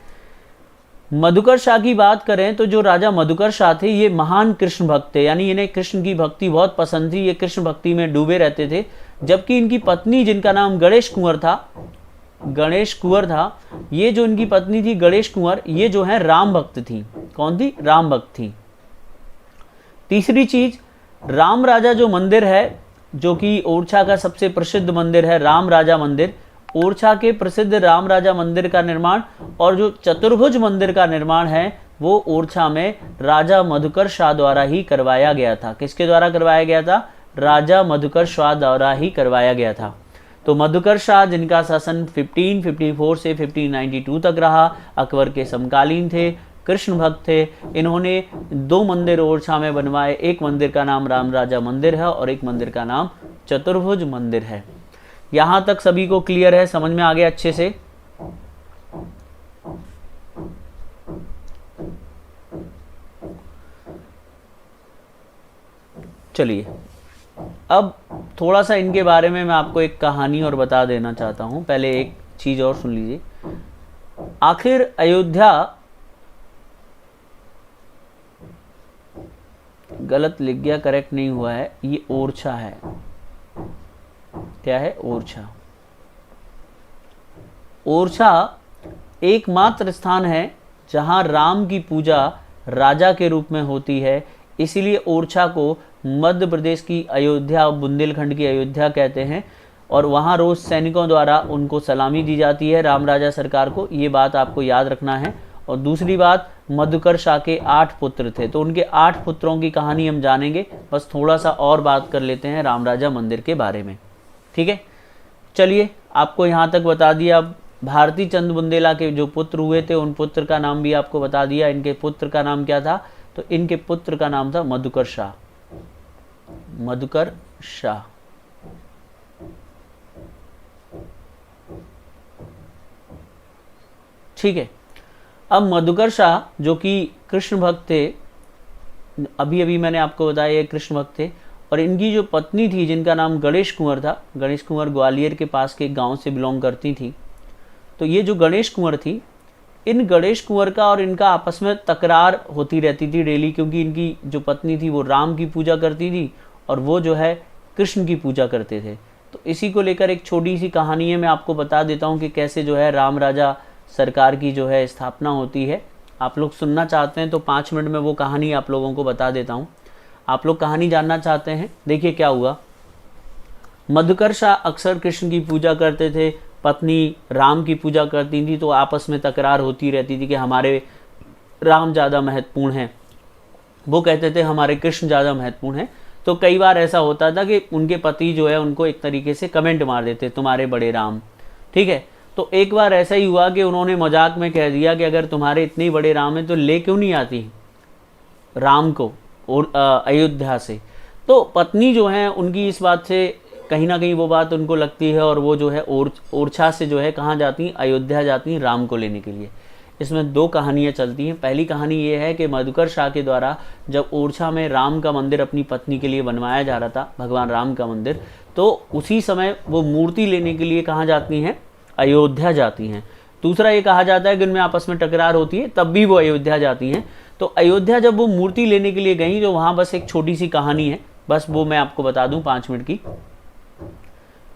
मधुकर शाह की बात करें तो जो राजा मधुकर शाह थे ये महान कृष्ण भक्त थे, यानी इन्हें कृष्ण की भक्ति बहुत पसंद थी। ये कृष्ण भक्ति में डूबे रहते थे। जबकि इनकी पत्नी, जिनका नाम गणेश कुंवर था, ये जो इनकी पत्नी थी गणेश कुंवर, ये जो है राम भक्त थी। कौन थी? राम भक्त थी। तीसरी चीज, राम राजा जो मंदिर है, जो कि ओरछा का सबसे प्रसिद्ध मंदिर है, राम राजा मंदिर। ओरछा के प्रसिद्ध राम राजा मंदिर का निर्माण और जो चतुर्भुज मंदिर का निर्माण है वो ओरछा में राजा मधुकर शाह द्वारा ही करवाया गया था। किसके द्वारा करवाया गया था? राजा मधुकर शाह द्वारा ही करवाया गया था। तो मधुकर शाह, जिनका शासन 1554 से 1592 तक रहा, अकबर के समकालीन थे, कृष्ण भक्त थे। इन्होंने 2 मंदिर ओरछा में बनवाए। एक मंदिर का नाम राम राजा मंदिर है और एक मंदिर का नाम चतुर्भुज मंदिर है। यहां तक सभी को क्लियर है? समझ में आ गया अच्छे से? चलिए अब थोड़ा सा इनके बारे में मैं आपको एक कहानी और बता देना चाहता हूं। पहले एक चीज और सुन लीजिए। आखिर अयोध्या, गलत लिख गया, करेक्ट नहीं हुआ है, ये ओरछा है। क्या है? ओरछा। ओरछा एकमात्र स्थान है जहां राम की पूजा राजा के रूप में होती है। इसीलिए ओरछा को मध्य प्रदेश की अयोध्या, बुंदेलखंड की अयोध्या कहते हैं। और वहां रोज सैनिकों द्वारा उनको सलामी दी जाती है, राम राजा सरकार को। ये बात आपको याद रखना है। और दूसरी बात, मधुकर शाह के 8 पुत्र थे, तो उनके 8 पुत्रों की कहानी हम जानेंगे। बस थोड़ा सा और बात कर लेते हैं राम राजा मंदिर के बारे में। ठीक है, चलिए आपको यहाँ तक बता दिया। भारती चंद बुंदेला के जो पुत्र हुए थे उन पुत्र का नाम भी आपको बता दिया। इनके पुत्र का नाम क्या था? तो इनके पुत्र का नाम था मधुकर शाह। मधुकर शाह। ठीक है, अब मधुकर शाह जो कि कृष्ण भक्त थे, अभी अभी मैंने आपको बताया ये कृष्ण भक्त थे। और इनकी जो पत्नी थी, जिनका नाम गणेश कुंवर था, गणेश कुंवर ग्वालियर के पास के गांव से बिलोंग करती थी। तो ये जो गणेश कुंवर थी, इन गणेश कुंवर का और इनका आपस में तकरार होती रहती थी डेली, क्योंकि इनकी जो पत्नी थी वो राम की पूजा करती थी और वो जो है कृष्ण की पूजा करते थे। तो इसी को लेकर एक छोटी सी कहानी है, मैं आपको बता देता हूँ कि कैसे जो है राम राजा सरकार की जो है स्थापना होती है। आप लोग सुनना चाहते हैं तो 5 मिनट में वो कहानी आप लोगों को बता देता हूँ। आप लोग कहानी जानना चाहते हैं, देखिए क्या हुआ। मधुकर्षा अक्सर कृष्ण की पूजा करते थे, पत्नी राम की पूजा करती थी, तो आपस में तकरार होती रहती थी कि हमारे राम ज़्यादा महत्वपूर्ण हैं, वो कहते थे हमारे कृष्ण ज़्यादा महत्वपूर्ण हैं। तो कई बार ऐसा होता था कि उनके पति जो है उनको एक तरीके से कमेंट मार देते, तुम्हारे बड़े राम, ठीक है। तो एक बार ऐसा ही हुआ कि उन्होंने मजाक में कह दिया कि अगर तुम्हारे इतने बड़े राम हैं तो ले क्यों नहीं आती राम को और अयोध्या से। तो पत्नी जो है उनकी इस बात से कहीं ना कहीं वो बात उनको लगती है, और वो जो है ओरछा से जो है कहाँ जाती हैं, अयोध्या जाती हैं राम को लेने के लिए। इसमें 2 कहानियाँ चलती हैं। पहली कहानी ये है कि मधुकर शाह के द्वारा जब ओरछा में राम का मंदिर अपनी पत्नी के लिए बनवाया जा रहा था, भगवान राम का मंदिर, तो उसी समय वो मूर्ति लेने के लिए कहाँ जाती हैं, अयोध्या जाती हैं। दूसरा ये कहा जाता है कि उनमें आपस में टकरार होती है, तब भी वो अयोध्या जाती हैं। तो अयोध्या जब वो मूर्ति लेने के लिए गई तो वहाँ बस एक छोटी सी कहानी है, बस वो मैं आपको बता दूँ 5 मिनट की।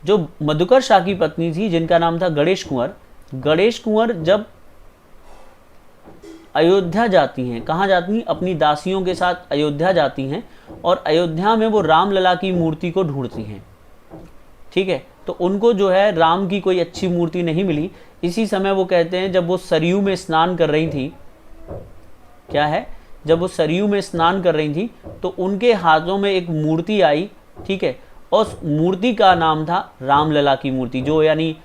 जो मधुकर शाह की पत्नी थी जिनका नाम था गणेश कुंवर जब अयोध्या जाती हैं, कहाँ जाती हैं, अपनी दासियों के साथ अयोध्या जाती हैं, और अयोध्या में वो रामलला की मूर्ति को ढूंढती हैं, ठीक है। तो उनको जो है राम की कोई अच्छी मूर्ति नहीं मिली। इसी समय वो कहते हैं जब वो सरयू में स्नान कर रही थी, क्या है, जब वो सरयू में स्नान कर रही थी तो उनके हाथों में एक मूर्ति आई, ठीक है, और उस मूर्ति का नाम था रामलला की मूर्ति, जो यानी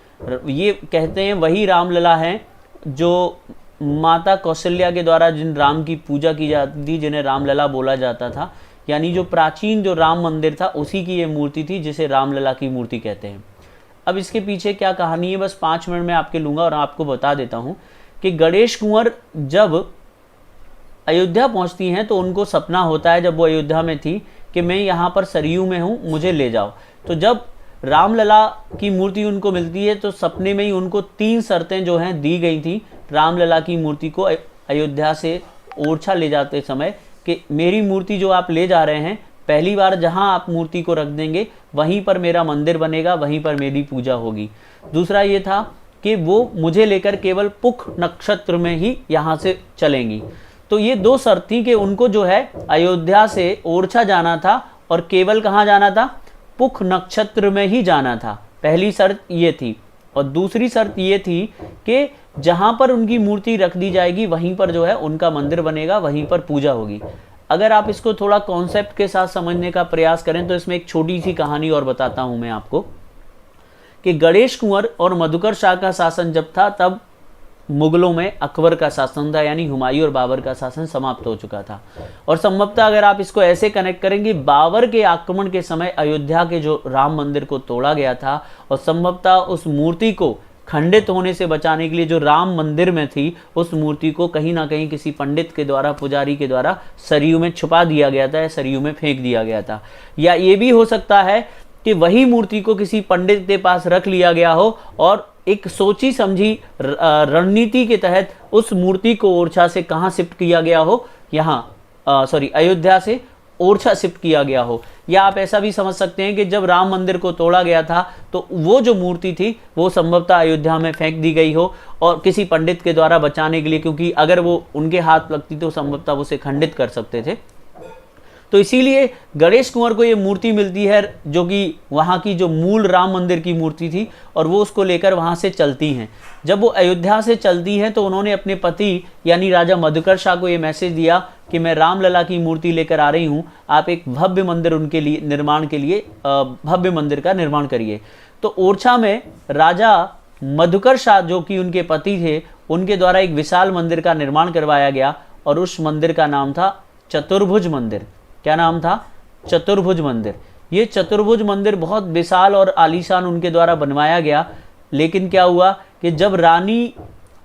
ये कहते हैं वही रामलला हैं जो माता कौशल्या के द्वारा जिन राम की पूजा की जाती थी, जिन्हें रामलला बोला जाता था, यानी जो प्राचीन जो राम मंदिर था उसी की ये मूर्ति थी जिसे रामलला की मूर्ति कहते हैं। अब इसके पीछे क्या कहानी है बस 5 मिनट में आपके लूँगा और आपको बता देता हूँ कि गणेश कुंवर जब अयोध्या पहुँचती हैं तो उनको सपना होता है, जब वो अयोध्या में थी, कि मैं यहाँ पर सरयू में हूँ, मुझे ले जाओ। तो जब रामलला की मूर्ति उनको मिलती है तो सपने में ही उनको 3 शर्तें जो हैं दी गई थी रामलला की मूर्ति को अयोध्या से ओरछा ले जाते समय, कि मेरी मूर्ति जो आप ले जा रहे हैं, पहली बार जहां आप मूर्ति को रख देंगे वहीं पर मेरा मंदिर बनेगा, वहीं पर मेरी पूजा होगी। दूसरा ये था कि वो मुझे लेकर केवल पुख नक्षत्र में ही यहाँ से चलेंगी। तो ये 2 शर्त थी कि उनको जो है अयोध्या से ओरछा जाना था और केवल कहाँ जाना था, पुख नक्षत्र में ही जाना था। पहली शर्त ये थी, और दूसरी शर्त ये थी कि जहाँ पर उनकी मूर्ति रख दी जाएगी वहीं पर जो है उनका मंदिर बनेगा, वहीं पर पूजा होगी। अगर आप इसको थोड़ा कॉन्सेप्ट के साथ समझने का प्रयास करें तो इसमें एक छोटी सी कहानी और बताता हूँ मैं आपको, कि गणेश कुंवर और मधुकर शाह का शासन जब था तब मुगलों में अकबर का शासन था, यानी हुमायूं और बाबर का शासन समाप्त हो चुका था। और संभवतः अगर आप इसको ऐसे कनेक्ट करेंगे, बाबर के आक्रमण के समय अयोध्या के जो राम मंदिर को तोड़ा गया था, और संभवतः उस मूर्ति को खंडित होने से बचाने के लिए जो राम मंदिर में थी उस मूर्ति को कहीं ना कहीं किसी पंडित के द्वारा, पुजारी के द्वारा सरयू में छुपा दिया गया था, सरयू में फेंक दिया गया था। या ये भी हो सकता है कि वही मूर्ति को किसी पंडित के पास रख लिया गया हो और एक सोची समझी रणनीति के तहत उस मूर्ति को ओरछा से कहाँ शिफ्ट किया गया हो, अयोध्या से ओरछा शिफ्ट किया गया हो। या आप ऐसा भी समझ सकते हैं कि जब राम मंदिर को तोड़ा गया था तो वो जो मूर्ति थी वो संभवतः अयोध्या में फेंक दी गई हो और किसी पंडित के द्वारा बचाने के लिए, क्योंकि अगर वो उनके हाथ लगती तो संभवतः वो उसे खंडित कर सकते थे। तो इसीलिए गणेश कुंवर को ये मूर्ति मिलती है जो कि वहाँ की जो मूल राम मंदिर की मूर्ति थी, और वो उसको लेकर वहाँ से चलती हैं। जब वो अयोध्या से चलती हैं तो उन्होंने अपने पति यानी राजा मधुकर शाह को ये मैसेज दिया कि मैं रामलला की मूर्ति लेकर आ रही हूँ, आप एक भव्य मंदिर उनके लिए निर्माण के लिए भव्य मंदिर का निर्माण करिए। तो ओरछा में राजा मधुकर शाह जो कि उनके पति थे, उनके द्वारा एक विशाल मंदिर का निर्माण करवाया गया, और उस मंदिर का नाम था चतुर्भुज मंदिर। क्या नाम था? चतुर्भुज मंदिर। ये चतुर्भुज मंदिर बहुत विशाल और आलीशान उनके द्वारा बनवाया गया, लेकिन क्या हुआ कि जब रानी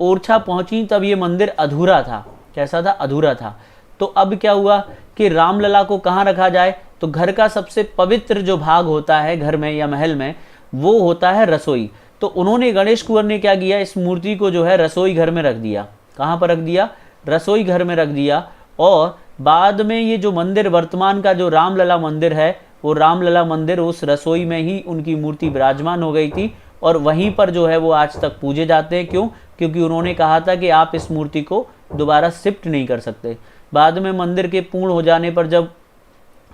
ओरछा पहुंची तब ये मंदिर अधूरा था। कैसा था? अधूरा था। तो अब क्या हुआ कि रामलला को कहाँ रखा जाए? तो घर का सबसे पवित्र जो भाग होता है घर में या महल में, वो होता है रसोई। तो उन्होंने, गणेश कुंवर ने क्या किया, इस मूर्ति को जो है रसोई घर में रख दिया। कहाँ पर रख दिया? रसोई घर में रख दिया। और बाद में ये जो मंदिर वर्तमान का जो रामलला मंदिर है, वो रामलला मंदिर उस रसोई में ही उनकी मूर्ति विराजमान हो गई थी, और वहीं पर जो है वो आज तक पूजे जाते हैं। क्यों? क्योंकि उन्होंने कहा था कि आप इस मूर्ति को दोबारा शिफ्ट नहीं कर सकते। बाद में मंदिर के पूर्ण हो जाने पर जब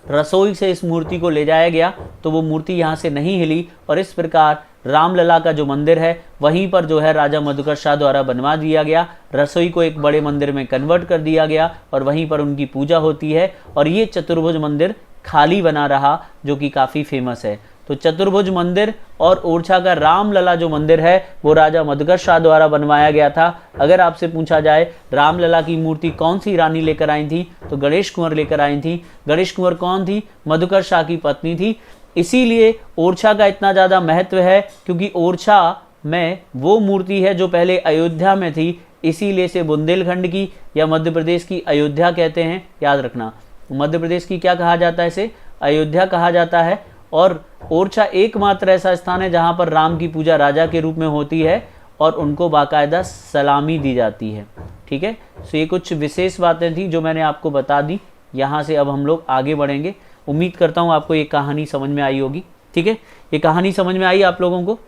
रसोई से इस मूर्ति को ले जाया गया तो वो मूर्ति यहाँ से नहीं हिली, और इस प्रकार रामलला का जो मंदिर है वहीं पर जो है राजा मधुकर शाह द्वारा बनवा दिया गया। रसोई को एक बड़े मंदिर में कन्वर्ट कर दिया गया और वहीं पर उनकी पूजा होती है, और ये चतुर्भुज मंदिर खाली बना रहा, जो कि काफ़ी फेमस है। तो चतुर्भुज मंदिर और ओरछा का रामलला जो मंदिर है वो राजा मधुकर शाह द्वारा बनवाया गया था। अगर आपसे पूछा जाए रामलला की मूर्ति कौन सी रानी लेकर आई थी, तो गणेश कुंवर लेकर आई थी। गणेश कुंवर कौन थी? मधुकर शाह की पत्नी थी। इसीलिए ओरछा का इतना ज़्यादा महत्व है, क्योंकि ओरछा में वो मूर्ति है जो पहले अयोध्या में थी, इसीलिए इसे बुंदेलखंड की या मध्य प्रदेश की अयोध्या कहते हैं। याद रखना, मध्य प्रदेश की क्या कहा जाता है? इसे अयोध्या कहा जाता है। और ओरछा एकमात्र ऐसा स्थान है जहाँ पर राम की पूजा राजा के रूप में होती है और उनको बाकायदा सलामी दी जाती है। ठीक है, तो ये कुछ विशेष बातें थी जो मैंने आपको बता दी। यहाँ से अब हम लोग आगे बढ़ेंगे। उम्मीद करता हूँ आपको ये कहानी समझ में आई होगी। ठीक है, ये कहानी समझ में आई आप लोगों को?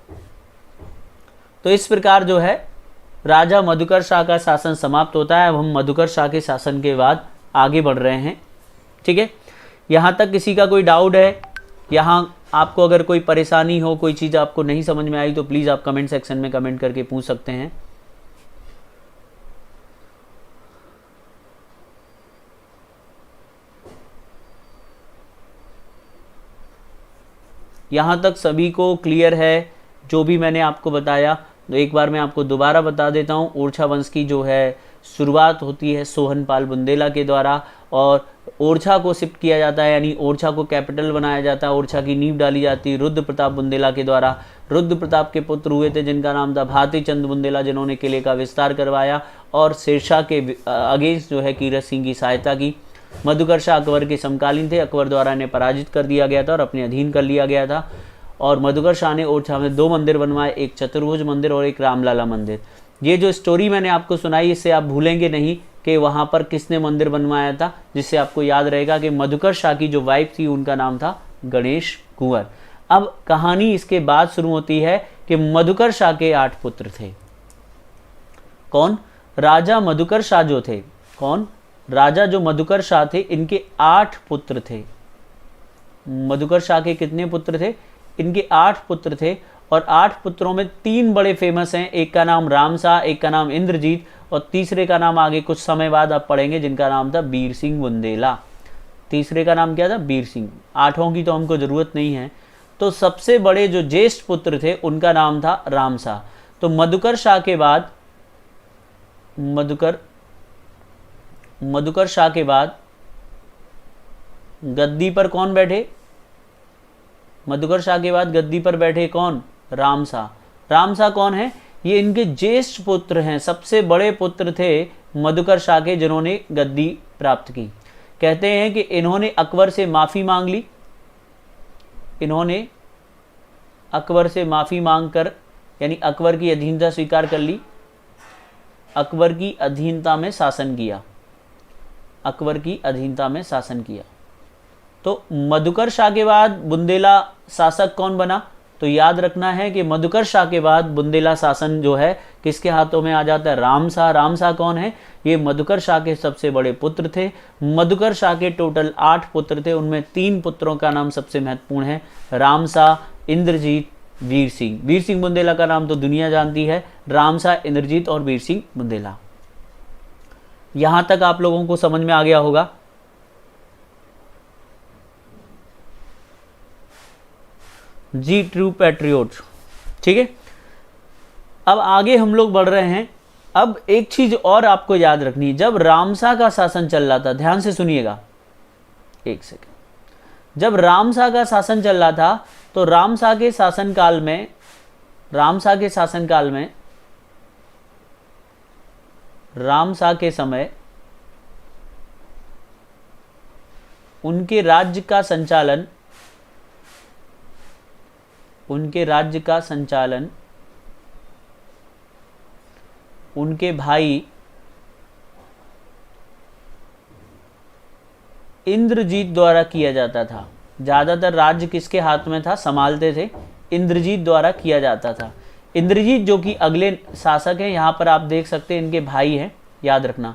तो इस प्रकार जो है राजा मधुकर शाह का शासन समाप्त होता है। अब हम मधुकर शाह के शासन के बाद आगे बढ़ रहे हैं। ठीक है, यहाँ तक किसी का कोई डाउट है? यहाँ आपको अगर कोई परेशानी हो, कोई चीज़ आपको नहीं समझ में आई, तो प्लीज़ आप कमेंट सेक्शन में कमेंट करके पूछ सकते हैं। यहाँ तक सभी को क्लियर है जो भी मैंने आपको बताया? तो एक बार मैं आपको दोबारा बता देता हूँ। ओरछा वंश की जो है शुरुआत होती है सोहनपाल बुंदेला के द्वारा, और ओरछा को शिफ्ट किया जाता है, यानी ओरछा को कैपिटल बनाया जाता है। ओरछा की नींव डाली जाती है रुद्र प्रताप बुंदेला के द्वारा। रुद्र प्रताप के पुत्र हुए थे जिनका नाम था भाती चंद बुंदेला, जिन्होंने किले का विस्तार करवाया और शेरशाह के अगेंस्ट जो है कीरत सिंह की सहायता की। मधुकर शाह अकबर के समकालीन थे। अकबर द्वारा इन्हें पराजित कर दिया गया था और अपने अधीन कर लिया गया था। और मधुकर शाह ने ओरछा में 2 मंदिर बनवाए, एक चतुर्भुज मंदिर और एक रामलला मंदिर। ये जो स्टोरी मैंने आपको सुनाई, इससे आप भूलेंगे नहीं कि वहाँ पर किसने मंदिर बनवाया था, जिससे आपको याद रहेगा कि मधुकर शाह की जो वाइफ थी उनका नाम था गणेश कुंवर। अब कहानी इसके बाद शुरू होती है कि मधुकर शाह के 8 पुत्र थे। कौन? राजा मधुकर शाह जो थे। कौन? राजा जो मधुकर शाह थे, इनके 8 पुत्र थे। मधुकर शाह के कितने पुत्र थे? इनके 8 पुत्र थे, और 8 पुत्रों में 3 बड़े फेमस हैं। एक का नाम राम शाह, एक का नाम इंद्रजीत, और तीसरे का नाम आगे कुछ समय बाद आप पढ़ेंगे, जिनका नाम था बीर सिंह बुंदेला। तीसरे का नाम क्या था? बीर सिंह। 8 की तो हमको ज़रूरत नहीं है। तो सबसे बड़े जो ज्येष्ठ पुत्र थे उनका नाम था राम शाह। तो मधुकर शाह के बाद मधुकर शाह के बाद गद्दी पर कौन बैठे? मधुकर शाह के बाद गद्दी पर बैठे कौन? राम शाह। राम शाह कौन है? ये इनके ज्येष्ठ पुत्र हैं, सबसे बड़े पुत्र थे मधुकर शाह के, जिन्होंने गद्दी प्राप्त की। कहते हैं कि इन्होंने अकबर से माफ़ी मांग ली। इन्होंने अकबर से माफ़ी मांगकर, यानी अकबर की अधीनता स्वीकार कर ली। अकबर की अधीनता में शासन किया। अकबर की अधीनता में शासन किया। तो मधुकर शाह के बाद बुंदेला शासक कौन बना? तो याद रखना है कि मधुकर शाह के बाद बुंदेला शासन जो है किसके हाथों में आ जाता है? राम शाह। राम शाह कौन है? ये मधुकर शाह के सबसे बड़े पुत्र थे। मधुकर शाह के टोटल 8 पुत्र थे, उनमें 3 पुत्रों का नाम सबसे महत्वपूर्ण है, राम शाह, इंद्रजीत, वीर सिंह। वीर सिंह बुंदेला का नाम तो दुनिया जानती है। राम शाह, इंद्रजीत और वीर सिंह बुंदेला। यहां तक आप लोगों को समझ में आ गया होगा। जी ट्रू पैट्रियोट। ठीक है, अब आगे हम लोग बढ़ रहे हैं। अब एक चीज और आपको याद रखनी है, जब रामशाह का शासन चल रहा था, ध्यान से सुनिएगा, एक सेकंड। जब रामशाह का शासन चल रहा था तो रामशाह के शासनकाल के समय उनके राज्य का संचालन उनके भाई इंद्रजीत द्वारा किया जाता था। ज़्यादातर राज्य किसके हाथ में था, संभालते थे? इंद्रजीत द्वारा किया जाता था। इंद्रजीत जो कि अगले शासक हैं, यहाँ पर आप देख सकते हैं इनके भाई हैं, याद रखना।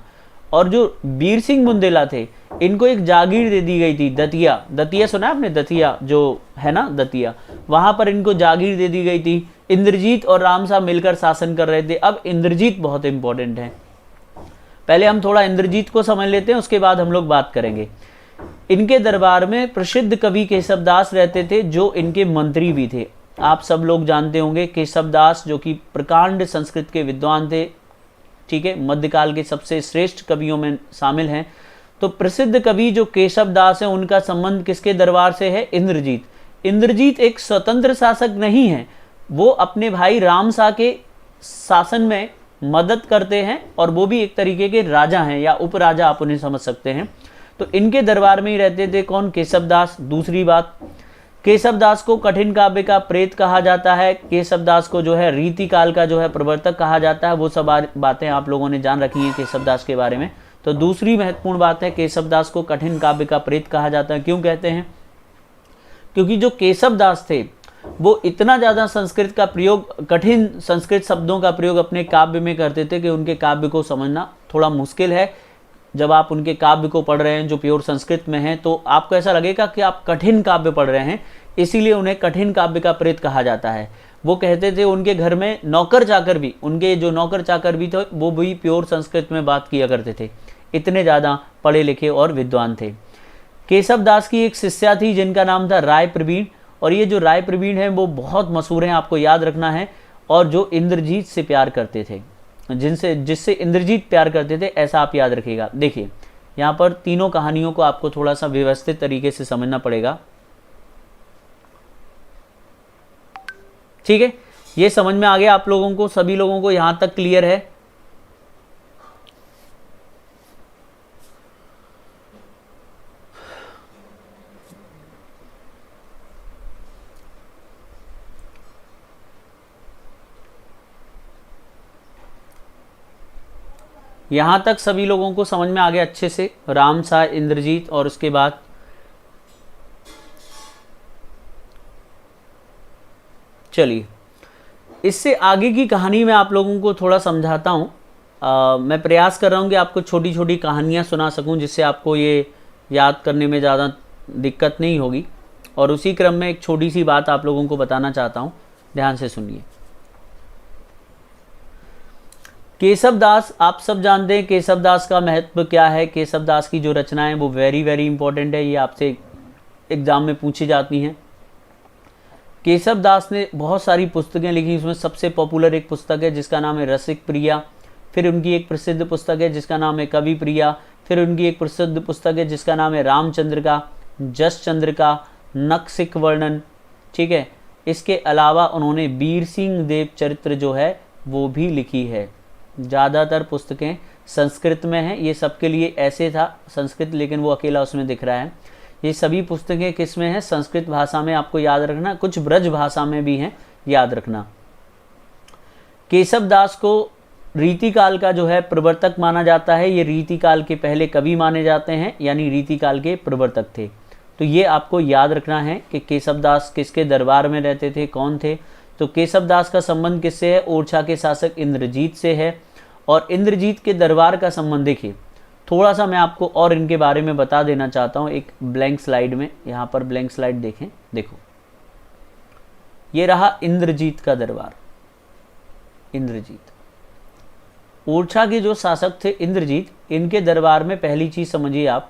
और जो वीर सिंह बुंदेला थे, इनको एक जागीर दे दी गई थी, दतिया। दतिया सुना आपने? दतिया जो है ना, दतिया, वहां पर इनको जागीर दे दी गई थी। इंद्रजीत और रामसा मिलकर शासन कर रहे थे। अब इंद्रजीत बहुत इंपॉर्टेंट है, पहले हम थोड़ा इंद्रजीत को समझ लेते हैं, उसके बाद हम लोग बात करेंगे। इनके दरबार में प्रसिद्ध कवि केशवदास रहते थे, जो इनके मंत्री भी थे। आप सब लोग जानते होंगे केशवदास, जो कि प्रकांड संस्कृत के विद्वान थे, ठीक है, मध्यकाल के सबसे श्रेष्ठ कवियों में शामिल हैं। तो प्रसिद्ध कवि जो केशवदास हैं, उनका संबंध किसके दरबार से है? इंद्रजीत। इंद्रजीत एक स्वतंत्र शासक नहीं है, वो अपने भाई रामसा के शासन में मदद करते हैं, और वो भी एक तरीके के राजा हैं या उपराजा, आप उन्हें समझ सकते हैं। तो इनके दरबार में ही रहते थे कौन? केशवदास। दूसरी बात, केशवदास को कठिन काव्य का प्रेत कहा जाता है। केशवदास को जो है रीति काल का जो है प्रवर्तक कहा जाता है। वो सब बातें आप लोगों ने जान रखी हैं केशवदास के बारे में। तो दूसरी महत्वपूर्ण बात है, केशवदास को कठिन काव्य का प्रेत कहा जाता है। क्यों कहते हैं? क्योंकि जो केशवदास थे वो इतना ज़्यादा संस्कृत का प्रयोग, कठिन संस्कृत शब्दों का प्रयोग अपने काव्य में करते थे कि उनके काव्य को समझना थोड़ा मुश्किल है। जब आप उनके काव्य को पढ़ रहे हैं जो प्योर संस्कृत में है, तो आपको ऐसा लगेगा कि आप कठिन काव्य पढ़ रहे हैं, इसीलिए उन्हें कठिन काव्य का प्रेत कहा जाता है। वो कहते थे उनके घर में नौकर चाकर भी, उनके जो नौकर चाकर भी थे, वो भी प्योर संस्कृत में बात किया करते थे, इतने ज़्यादा पढ़े लिखे और विद्वान थे। केशवदास की एक शिष्या थी जिनका नाम था राय प्रवीण, और ये जो राय प्रवीण है वो बहुत मशहूर हैं, आपको याद रखना है, और जो इंद्रजीत से प्यार करते थे, जिससे इंद्रजीत प्यार करते थे, ऐसा आप याद रखिएगा। देखिए यहाँ पर तीनों कहानियों को आपको थोड़ा सा व्यवस्थित तरीके से समझना पड़ेगा, ठीक है। ये समझ में आ गया आप लोगों को? सभी लोगों को यहाँ तक क्लियर है? यहाँ तक सभी लोगों को समझ में आ गया अच्छे से? रामसा, इंद्रजीत, और उसके बाद चलिए इससे आगे की कहानी मैं आप लोगों को थोड़ा समझाता हूँ। मैं प्रयास कर रहा हूँ कि आपको छोटी छोटी कहानियाँ सुना सकूँ, जिससे आपको ये याद करने में ज़्यादा दिक्कत नहीं होगी। और उसी क्रम में एक छोटी सी बात आप लोगों को बताना चाहता हूँ, ध्यान से सुनिए। केशवदास, आप सब जानते हैं केशवदास का महत्व क्या है। केशवदास की जो रचनाएं वो वेरी वेरी इंपॉर्टेंट है, ये आपसे एग्जाम में पूछी जाती हैं। केशवदास ने बहुत सारी पुस्तकें लिखी, उसमें सबसे पॉपुलर एक पुस्तक है जिसका नाम है रसिक प्रिया। फिर उनकी एक प्रसिद्ध पुस्तक है जिसका नाम है कवि प्रिया। फिर उनकी एक प्रसिद्ध पुस्तक है जिसका नाम है रामचंद्र का, जस चंद्र का, नखशिख वर्णन, ठीक है। इसके अलावा उन्होंने वीर सिंह देव चरित्र जो है वो भी लिखी है। ज़्यादातर पुस्तकें संस्कृत में हैं, ये सबके लिए ऐसे था संस्कृत, लेकिन वो अकेला उसमें दिख रहा है। ये सभी पुस्तकें किस में हैं? संस्कृत भाषा में, आपको याद रखना। कुछ ब्रज भाषा में भी हैं, याद रखना। केशवदास को रीतिकाल का जो है प्रवर्तक माना जाता है। ये रीतिकाल के पहले कवि माने जाते हैं, यानी रीतिकाल के प्रवर्तक थे। तो ये आपको याद रखना है कि केशवदास किसके दरबार में रहते थे, कौन थे। तो केशवदास का संबंध किससे है? ओरछा के शासक इंद्रजीत से है। और इंद्रजीत के दरबार का संबंध देखिए, थोड़ा सा मैं आपको और इनके बारे में बता देना चाहता हूँ एक ब्लैंक स्लाइड में। यहाँ पर ब्लैंक स्लाइड देखें, देखो ये रहा इंद्रजीत का दरबार। इंद्रजीत, ओरछा के जो शासक थे इंद्रजीत, इनके दरबार में पहली चीज़ समझिए आप,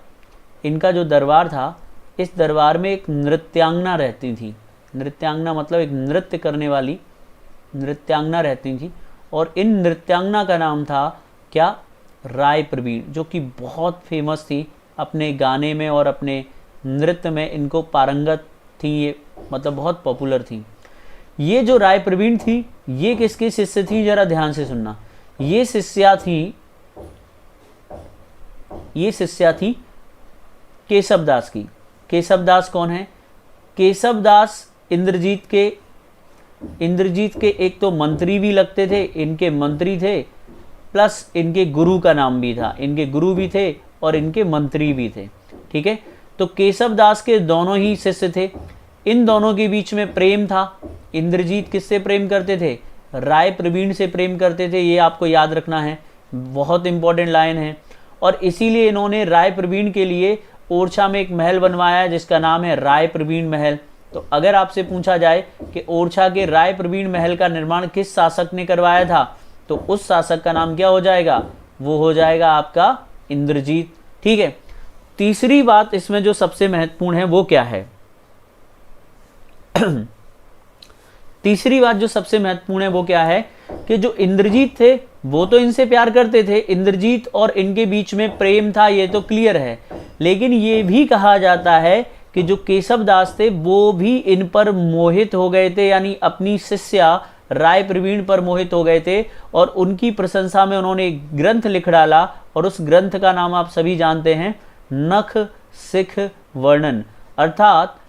इनका जो दरबार था, इस दरबार में एक नृत्यांगना रहती थी। नृत्यांगना मतलब एक नृत्य करने वाली नृत्यांगना रहती थी, और इन नृत्यांगना का नाम था क्या? राय प्रवीण, जो कि बहुत फेमस थी अपने गाने में और अपने नृत्य में। इनको पारंगत थी ये, मतलब बहुत पॉपुलर थी। ये जो राय प्रवीण थी, ये किसकी शिष्य थी? जरा ध्यान से सुनना। ये शिष्या थी केशवदास की। केशवदास कौन है? केशवदास इंद्रजीत के एक तो मंत्री भी लगते थे, इनके मंत्री थे, प्लस इनके गुरु का नाम भी था। इनके गुरु भी थे और इनके मंत्री भी थे, ठीक है। तो केशवदास के दोनों ही शिष्य थे। इन दोनों के बीच में प्रेम था। इंद्रजीत किससे प्रेम करते थे? राय प्रवीण से प्रेम करते थे, ये आपको याद रखना है। बहुत इंपॉर्टेंट लाइन है। और इसीलिए इन्होंने राय प्रवीण के लिए ओरछा में एक महल बनवाया है जिसका नाम है राय प्रवीण महल। तो अगर आपसे पूछा जाए कि ओरछा के राय प्रवीण महल का निर्माण किस शासक ने करवाया था, तो उस शासक का नाम क्या हो जाएगा, वो हो जाएगा आपका इंद्रजीत। ठीक है। तीसरी बात इसमें जो सबसे महत्वपूर्ण है वो क्या है तीसरी बात जो सबसे महत्वपूर्ण है वो क्या है कि जो इंद्रजीत थे वो तो इनसे प्यार करते थे, इंद्रजीत और इनके बीच में प्रेम था, ये तो क्लियर है। लेकिन ये भी कहा जाता है कि जो केशव दास थे वो भी इन पर मोहित हो गए थे, यानी अपनी शिष्या राय प्रवीण पर मोहित हो गए थे और उनकी प्रशंसा में उन्होंने एक ग्रंथ लिख डाला और उस ग्रंथ का नाम आप सभी जानते हैं, नख सिख वर्णन। अर्थात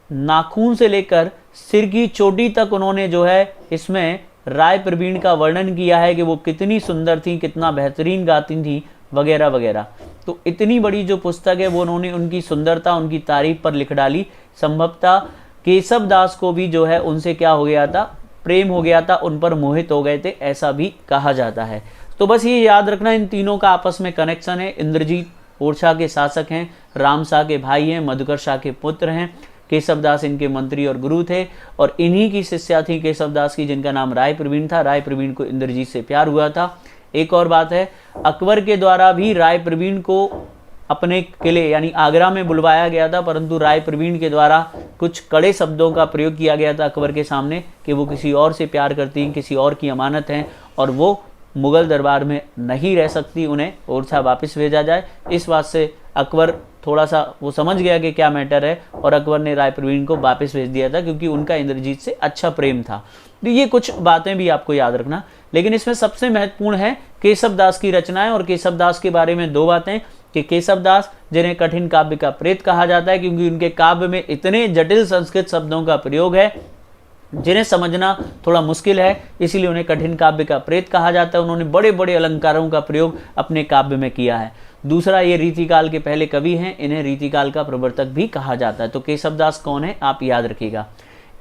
नाखून से लेकर सिर की चोटी तक उन्होंने जो है इसमें राय प्रवीण का वर्णन किया है कि वो कितनी सुंदर थी, कितना बेहतरीन गाती थी, वगैरह वगैरह। तो इतनी बड़ी जो पुस्तक है वो उन्होंने उनकी सुंदरता, उनकी तारीफ पर लिख डाली। संभवतः केशव दास को भी जो है उनसे क्या हो गया था, प्रेम हो गया था, उन पर मोहित हो गए थे, ऐसा भी कहा जाता है। तो बस ये याद रखना, इन तीनों का आपस में कनेक्शन है। इंद्रजीत ओरछा के शासक हैं, राम शाह के भाई हैं, मधुकर शाह के पुत्र हैं, केशव दास इनके मंत्री और गुरु थे और इन्हीं की शिष्या थी केशव दास की जिनका नाम राय प्रवीण था। राय प्रवीण को इंद्रजीत से प्यार हुआ था। एक और बात है, अकबर के द्वारा भी राय प्रवीण को अपने किले यानी आगरा में बुलवाया गया था, परंतु राय प्रवीण के द्वारा कुछ कड़े शब्दों का प्रयोग किया गया था अकबर के सामने कि वो किसी और से प्यार करती हैं, किसी और की अमानत हैं और वो मुगल दरबार में नहीं रह सकती, उन्हें ओरछा वापस भेजा जाए। इस बात से अकबर थोड़ा सा वो समझ गया कि क्या मैटर है और अकबर ने राय प्रवीण को वापस भेज दिया था क्योंकि उनका इंद्रजीत से अच्छा प्रेम था। तो ये कुछ बातें भी आपको याद रखना। लेकिन इसमें सबसे महत्वपूर्ण है केशव दास की रचनाएं। और केशव दास के बारे में दो बातें कि केशव दास जिन्हें कठिन काव्य का प्रेत कहा जाता है क्योंकि उनके काव्य में इतने जटिल संस्कृत शब्दों का प्रयोग है जिन्हें समझना थोड़ा मुश्किल है, इसीलिए उन्हें कठिन काव्य का प्रेत कहा जाता है। उन्होंने बड़े बड़े अलंकारों का प्रयोग अपने काव्य में किया है। दूसरा, ये रीतिकाल के पहले कवि हैं, इन्हें रीतिकाल का प्रवर्तक भी कहा जाता है। तो केशव दास कौन है आप याद रखिएगा।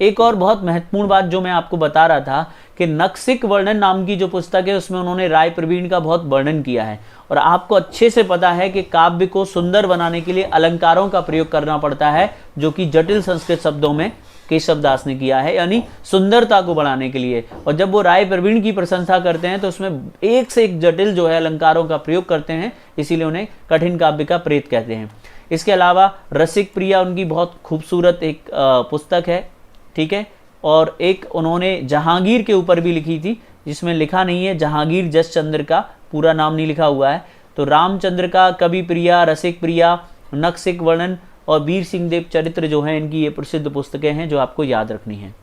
एक और बहुत महत्वपूर्ण बात जो मैं आपको बता रहा था कि नखसिक वर्णन नाम की जो पुस्तक है उसमें उन्होंने राय प्रवीण का बहुत वर्णन किया है और आपको अच्छे से पता है कि काव्य को सुंदर बनाने के लिए अलंकारों का प्रयोग करना पड़ता है जो कि जटिल संस्कृत शब्दों में केशव दास ने किया है, यानी सुंदरता को बढ़ाने के लिए। और जब वो राय प्रवीण की प्रशंसा करते हैं तो उसमें एक से एक जटिल जो है अलंकारों का प्रयोग करते हैं, इसीलिए उन्हें कठिन काव्य का प्रेत कहते हैं। इसके अलावा रसिक प्रिया उनकी बहुत खूबसूरत एक पुस्तक है, ठीक है। और एक उन्होंने जहांगीर के ऊपर भी लिखी थी जिसमें लिखा नहीं है जहांगीर जस चंद्र का पूरा नाम नहीं लिखा हुआ है। तो रामचंद्र का कवि प्रिया, रसिक प्रिया, नखसिक वर्णन और वीर सिंह देव चरित्र जो हैं इनकी ये प्रसिद्ध पुस्तकें हैं जो आपको याद रखनी है।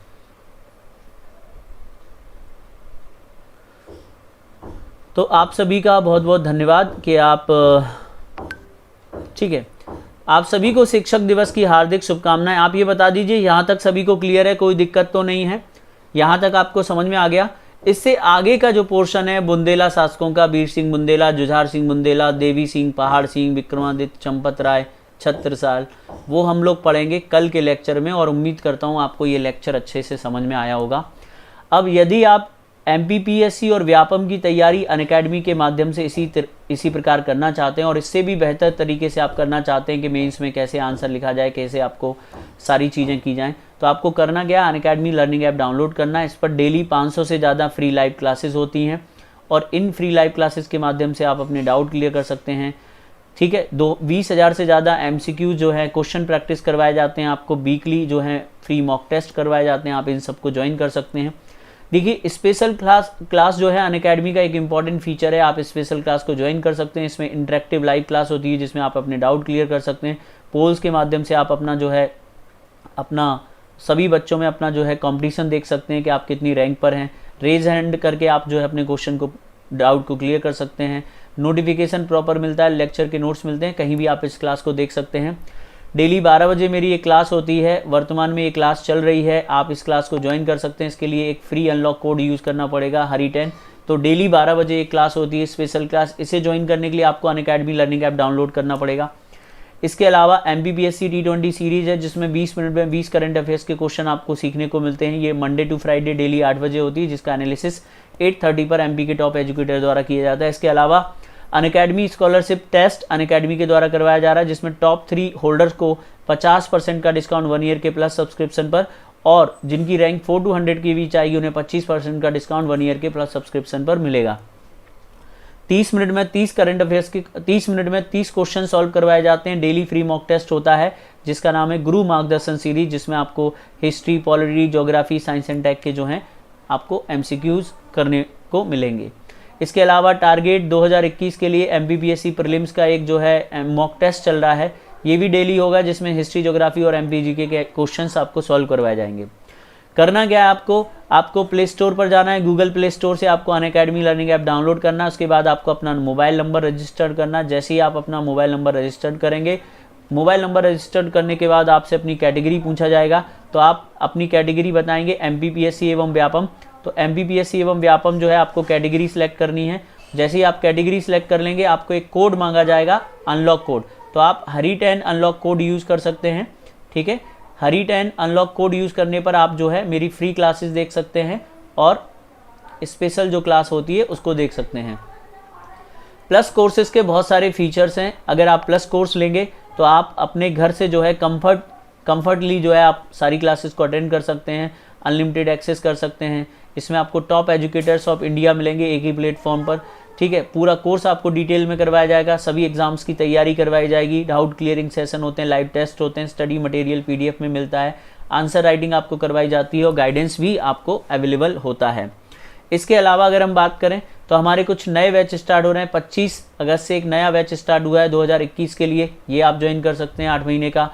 तो आप सभी का बहुत बहुत धन्यवाद कि आप ठीक है। आप सभी को शिक्षक दिवस की हार्दिक शुभकामनाएं। आप ये बता दीजिए यहाँ तक सभी को क्लियर है, कोई दिक्कत तो नहीं है, यहाँ तक आपको समझ में आ गया। इससे आगे का जो पोर्शन है बुंदेला शासकों का, वीर सिंह बुंदेला, जुझार सिंह बुंदेला, देवी सिंह, पहाड़ सिंह, विक्रमादित्य, चंपत राय, छत्रसाल, वो हम लोग पढ़ेंगे कल के लेक्चर में और उम्मीद करता हूँ आपको ये लेक्चर अच्छे से समझ में आया होगा। अब यदि आप MPPSC और व्यापम की तैयारी अनअकैडमी के माध्यम से इसी प्रकार करना चाहते हैं और इससे भी बेहतर तरीके से आप करना चाहते हैं कि मेंस में कैसे आंसर लिखा जाए, कैसे आपको सारी चीज़ें की जाएं, तो आपको करना क्या, अनअकैडमी लर्निंग ऐप डाउनलोड करना है। इस पर डेली 500 से ज़्यादा फ्री लाइव क्लासेस होती हैं और इन फ्री लाइव क्लासेस के माध्यम से आप अपने डाउट क्लियर कर सकते हैं, ठीक है। 20,000 से ज़्यादा MCQ जो है क्वेश्चन प्रैक्टिस करवाए जाते हैं आपको, वीकली जो है फ्री मॉक टेस्ट करवाए जाते हैं, आप इन सबको ज्वाइन कर सकते हैं। देखिए स्पेशल क्लास जो है अनअकैडमी का एक इंपॉर्टेंट फीचर है, आप स्पेशल क्लास को ज्वाइन कर सकते हैं। इसमें इंटरेक्टिव लाइव क्लास होती है जिसमें आप अपने डाउट क्लियर कर सकते हैं। पोल्स के माध्यम से आप अपना जो है अपना सभी बच्चों में अपना जो है कंपटीशन देख सकते हैं कि आप कितनी रैंक पर हैं। रेज हैंड करके आप जो है अपने क्वेश्चन को डाउट को क्लियर कर सकते हैं। नोटिफिकेशन प्रॉपर मिलता है, लेक्चर के नोट्स मिलते हैं, कहीं भी आप इस क्लास को देख सकते हैं। डेली 12 बजे मेरी ये क्लास होती है, वर्तमान में ये क्लास चल रही है, आप इस क्लास को ज्वाइन कर सकते हैं। इसके लिए एक फ्री अनलॉक कोड यूज़ करना पड़ेगा हरी10। तो डेली 12 बजे एक क्लास होती है स्पेशल क्लास, इसे ज्वाइन करने के लिए आपको अनअकैडमी लर्निंग ऐप डाउनलोड करना पड़ेगा। इसके अलावा MPPSC T20 सीरीज़ है जिसमें 20 मिनट में 20 करंट अफेयर्स के क्वेश्चन आपको सीखने को मिलते हैं। ये मंडे टू फ्राइडे डेली 8 बजे होती है जिसका एनालिसिस 8:30 पर एमपी के टॉप एजुकेटर द्वारा किया जाता है। इसके अलावा अनअकैडमी स्कॉलरशिप टेस्ट अनअकैडमी के द्वारा करवाया जा रहा है, जिसमें टॉप 3 होल्डर्स को 50% का डिस्काउंट 1 ईयर के प्लस सब्सक्रिप्शन पर, और जिनकी रैंक 4 to 100 की बीच आएगी उन्हें 25% का डिस्काउंट 1 ईयर के प्लस सब्सक्रिप्शन पर मिलेगा। 30 मिनट में 30 करंट अफेयर्स के 30 मिनट में 30 क्वेश्चन सॉल्व करवाए जाते हैं। डेली फ्री मॉक टेस्ट होता है जिसका नाम है गुरु मार्गदर्शन सीरीज, जिसमें आपको history, polity, geography, science and tech के जो हैं आपको MCQs करने को मिलेंगे। इसके अलावा टारगेट 2021 के लिए MPPSC प्रीलिम्स का एक जो है मॉक टेस्ट चल रहा है, ये भी डेली होगा, जिसमें हिस्ट्री, ज्योग्राफी और MPGK के क्वेश्चंस आपको सॉल्व करवाए जाएंगे। करना क्या है आपको प्ले स्टोर पर जाना है, गूगल प्ले स्टोर से आपको अनअकैडमी लर्निंग ऐप डाउनलोड करना है। उसके बाद आपको अपना मोबाइल नंबर रजिस्टर करना है। जैसे ही आप अपना मोबाइल नंबर रजिस्टर करेंगे, मोबाइल नंबर रजिस्टर करने के बाद आपसे अपनी कैटेगरी पूछा जाएगा, तो आप अपनी कैटेगरी बताएंगे MPPSC एवं व्यापम। तो MPPSC एवं व्यापम जो है आपको कैटेगरी सिलेक्ट करनी है। जैसे ही आप कैटेगरी सिलेक्ट कर लेंगे, आपको एक कोड मांगा जाएगा, अनलॉक कोड। तो आप हरी 10 अनलॉक कोड यूज़ कर सकते हैं, ठीक है। हरी 10 अनलॉक कोड यूज़ करने पर आप जो है मेरी फ्री क्लासेस देख सकते हैं और स्पेशल जो क्लास होती है उसको देख सकते हैं। प्लस कोर्सेज के बहुत सारे फीचर्स हैं। अगर आप प्लस कोर्स लेंगे तो आप अपने घर से जो है कंफर्टली जो है आप सारी क्लासेस को अटेंड कर सकते हैं, अनलिमिटेड एक्सेस कर सकते हैं। इसमें आपको टॉप एजुकेटर्स ऑफ इंडिया मिलेंगे एक ही प्लेटफॉर्म पर, ठीक है। पूरा कोर्स आपको डिटेल में करवाया जाएगा, सभी एग्जाम्स की तैयारी करवाई जाएगी, डाउट क्लियरिंग सेशन होते हैं, लाइव टेस्ट होते हैं, स्टडी मटेरियल PDF में मिलता है, आंसर राइटिंग आपको करवाई जाती है और गाइडेंस भी आपको अवेलेबल होता है। इसके अलावा अगर हम बात करें तो हमारे कुछ नए बैच स्टार्ट हो रहे हैं। 25 अगस्त से एक नया बैच स्टार्ट हुआ है 2021 के लिए, ये आप ज्वाइन कर सकते हैं 8 महीने का।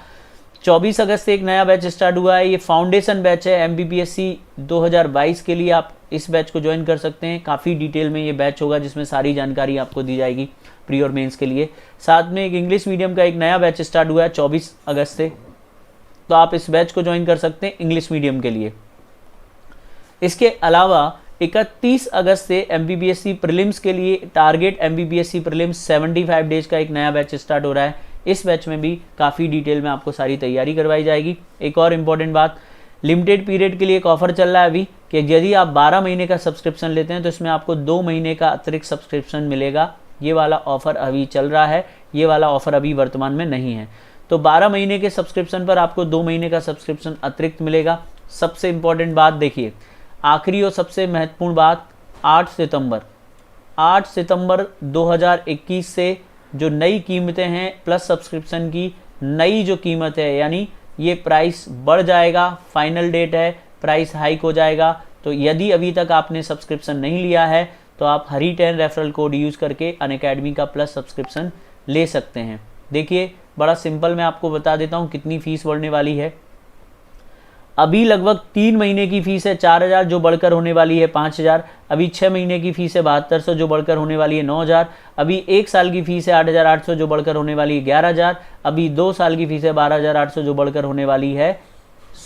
24 अगस्त से एक नया बैच स्टार्ट हुआ है, ये फाउंडेशन बैच है MPPSC 2022 के लिए। आप इस बैच को ज्वाइन कर सकते हैं। काफ़ी डिटेल में ये बैच होगा जिसमें सारी जानकारी आपको दी जाएगी प्री और मेंस के लिए। साथ में एक इंग्लिश मीडियम का एक नया बैच स्टार्ट हुआ है 24 अगस्त से, तो आप इस बैच को ज्वाइन कर सकते हैं इंग्लिश मीडियम के लिए। इसके अलावा 31 अगस्त से MPPSC प्रीलिम्स के लिए टारगेट MPPSC प्रीलिम्स 75 डेज का एक नया बैच स्टार्ट हो रहा है। इस बैच में भी काफ़ी डिटेल में आपको सारी तैयारी करवाई जाएगी। एक और इम्पॉर्टेंट बात, लिमिटेड पीरियड के लिए एक ऑफर चल रहा है अभी कि यदि आप 12 महीने का सब्सक्रिप्शन लेते हैं तो इसमें आपको 2 महीने का अतिरिक्त सब्सक्रिप्शन मिलेगा। ये वाला ऑफर अभी चल रहा है, ये वाला ऑफर अभी वर्तमान में नहीं है। तो 12 महीने के सब्सक्रिप्शन पर आपको 2 महीने का सब्सक्रिप्शन अतिरिक्त मिलेगा। सबसे इम्पॉर्टेंट बात देखिए, आखिरी और सबसे महत्वपूर्ण बात, 8 सितंबर 2021 से जो नई कीमतें हैं प्लस सब्सक्रिप्शन की, नई जो कीमत है, यानी ये प्राइस बढ़ जाएगा, फाइनल डेट है, प्राइस हाइक हो जाएगा। तो यदि अभी तक आपने सब्सक्रिप्शन नहीं लिया है तो आप हरी 10 रेफरल कोड यूज़ करके अनअकैडमी का प्लस सब्सक्रिप्शन ले सकते हैं। देखिए बड़ा सिंपल, मैं आपको बता देता हूँ कितनी फ़ीस बढ़ने वाली है। अभी लगभग 3 महीने की फ़ीस है 4000 जो बढ़कर होने वाली है 5000। अभी 6 महीने की फ़ीस है 7200 जो बढ़कर होने वाली है 9000। अभी 1 साल की फ़ीस है 8800 जो बढ़कर होने वाली है 11000। अभी 2 साल की फ़ीस है 12800 जो बढ़कर होने वाली है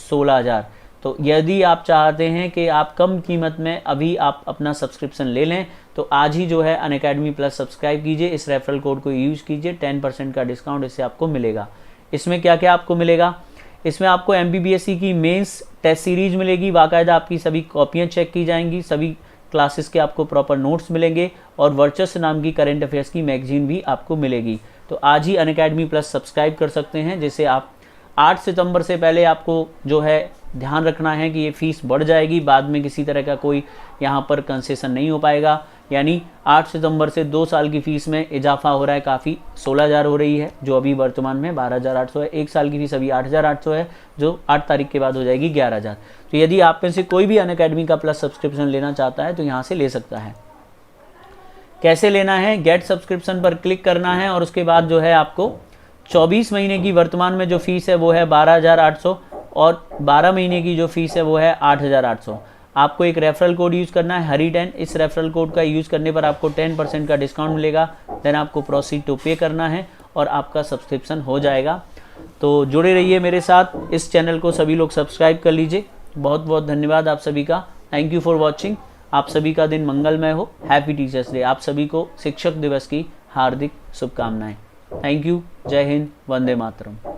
16000। तो यदि आप चाहते हैं कि आप कम कीमत में अभी आप अपना सब्सक्रिप्शन ले लें तो आज ही जो है अनअकैडमी प्लस सब्सक्राइब कीजिए, इस रेफरल कोड को यूज़ कीजिए, 10% का डिस्काउंट इससे आपको मिलेगा। इसमें क्या क्या आपको मिलेगा, इसमें आपको MPPSC की मेंस टेस्ट सीरीज मिलेगी, बाकायदा आपकी सभी कॉपियाँ चेक की जाएंगी, सभी क्लासेस के आपको प्रॉपर नोट्स मिलेंगे और वर्चस्व नाम की करंट अफेयर्स की मैगजीन भी आपको मिलेगी। तो आज ही अनअकैडमी प्लस सब्सक्राइब कर सकते हैं, जैसे आप 8 सितंबर से पहले आपको जो है ध्यान रखना है कि ये फ़ीस बढ़ जाएगी, बाद में किसी तरह का कोई यहाँ पर कंसेशन नहीं हो पाएगा। यानी 8 सितंबर से 2 साल की फ़ीस में इजाफा हो रहा है, काफ़ी 16000 हो रही है जो अभी वर्तमान में 12800 है। 1 साल की फ़ीस अभी 8800 है जो 8 तारीख के बाद हो जाएगी 11000। तो यदि आप में से कोई भी अनअकैडमी का प्लस सब्सक्रिप्शन लेना चाहता है तो यहाँ से ले सकता है। कैसे लेना है, गेट सब्सक्रिप्शन पर क्लिक करना है और उसके बाद जो है आपको 24 महीने की वर्तमान में जो फ़ीस है वो है 12800 और 12 महीने की जो फ़ीस है वो है 8800। आपको एक रेफरल कोड यूज़ करना है हरी 10। इस रेफरल कोड का यूज़ करने पर आपको 10% का डिस्काउंट मिलेगा। देन आपको प्रोसीड टू पे करना है और आपका सब्सक्रिप्शन हो जाएगा। तो जुड़े रहिए मेरे साथ, इस चैनल को सभी लोग सब्सक्राइब कर लीजिए। बहुत बहुत धन्यवाद आप सभी का, थैंक यू फॉर वॉचिंग। आप सभी का दिन मंगलमय हो, हैप्पी टीचर्स डे। आप सभी को शिक्षक दिवस की हार्दिक शुभकामनाएं। थैंक यू, जय हिंद, वंदे मातरम।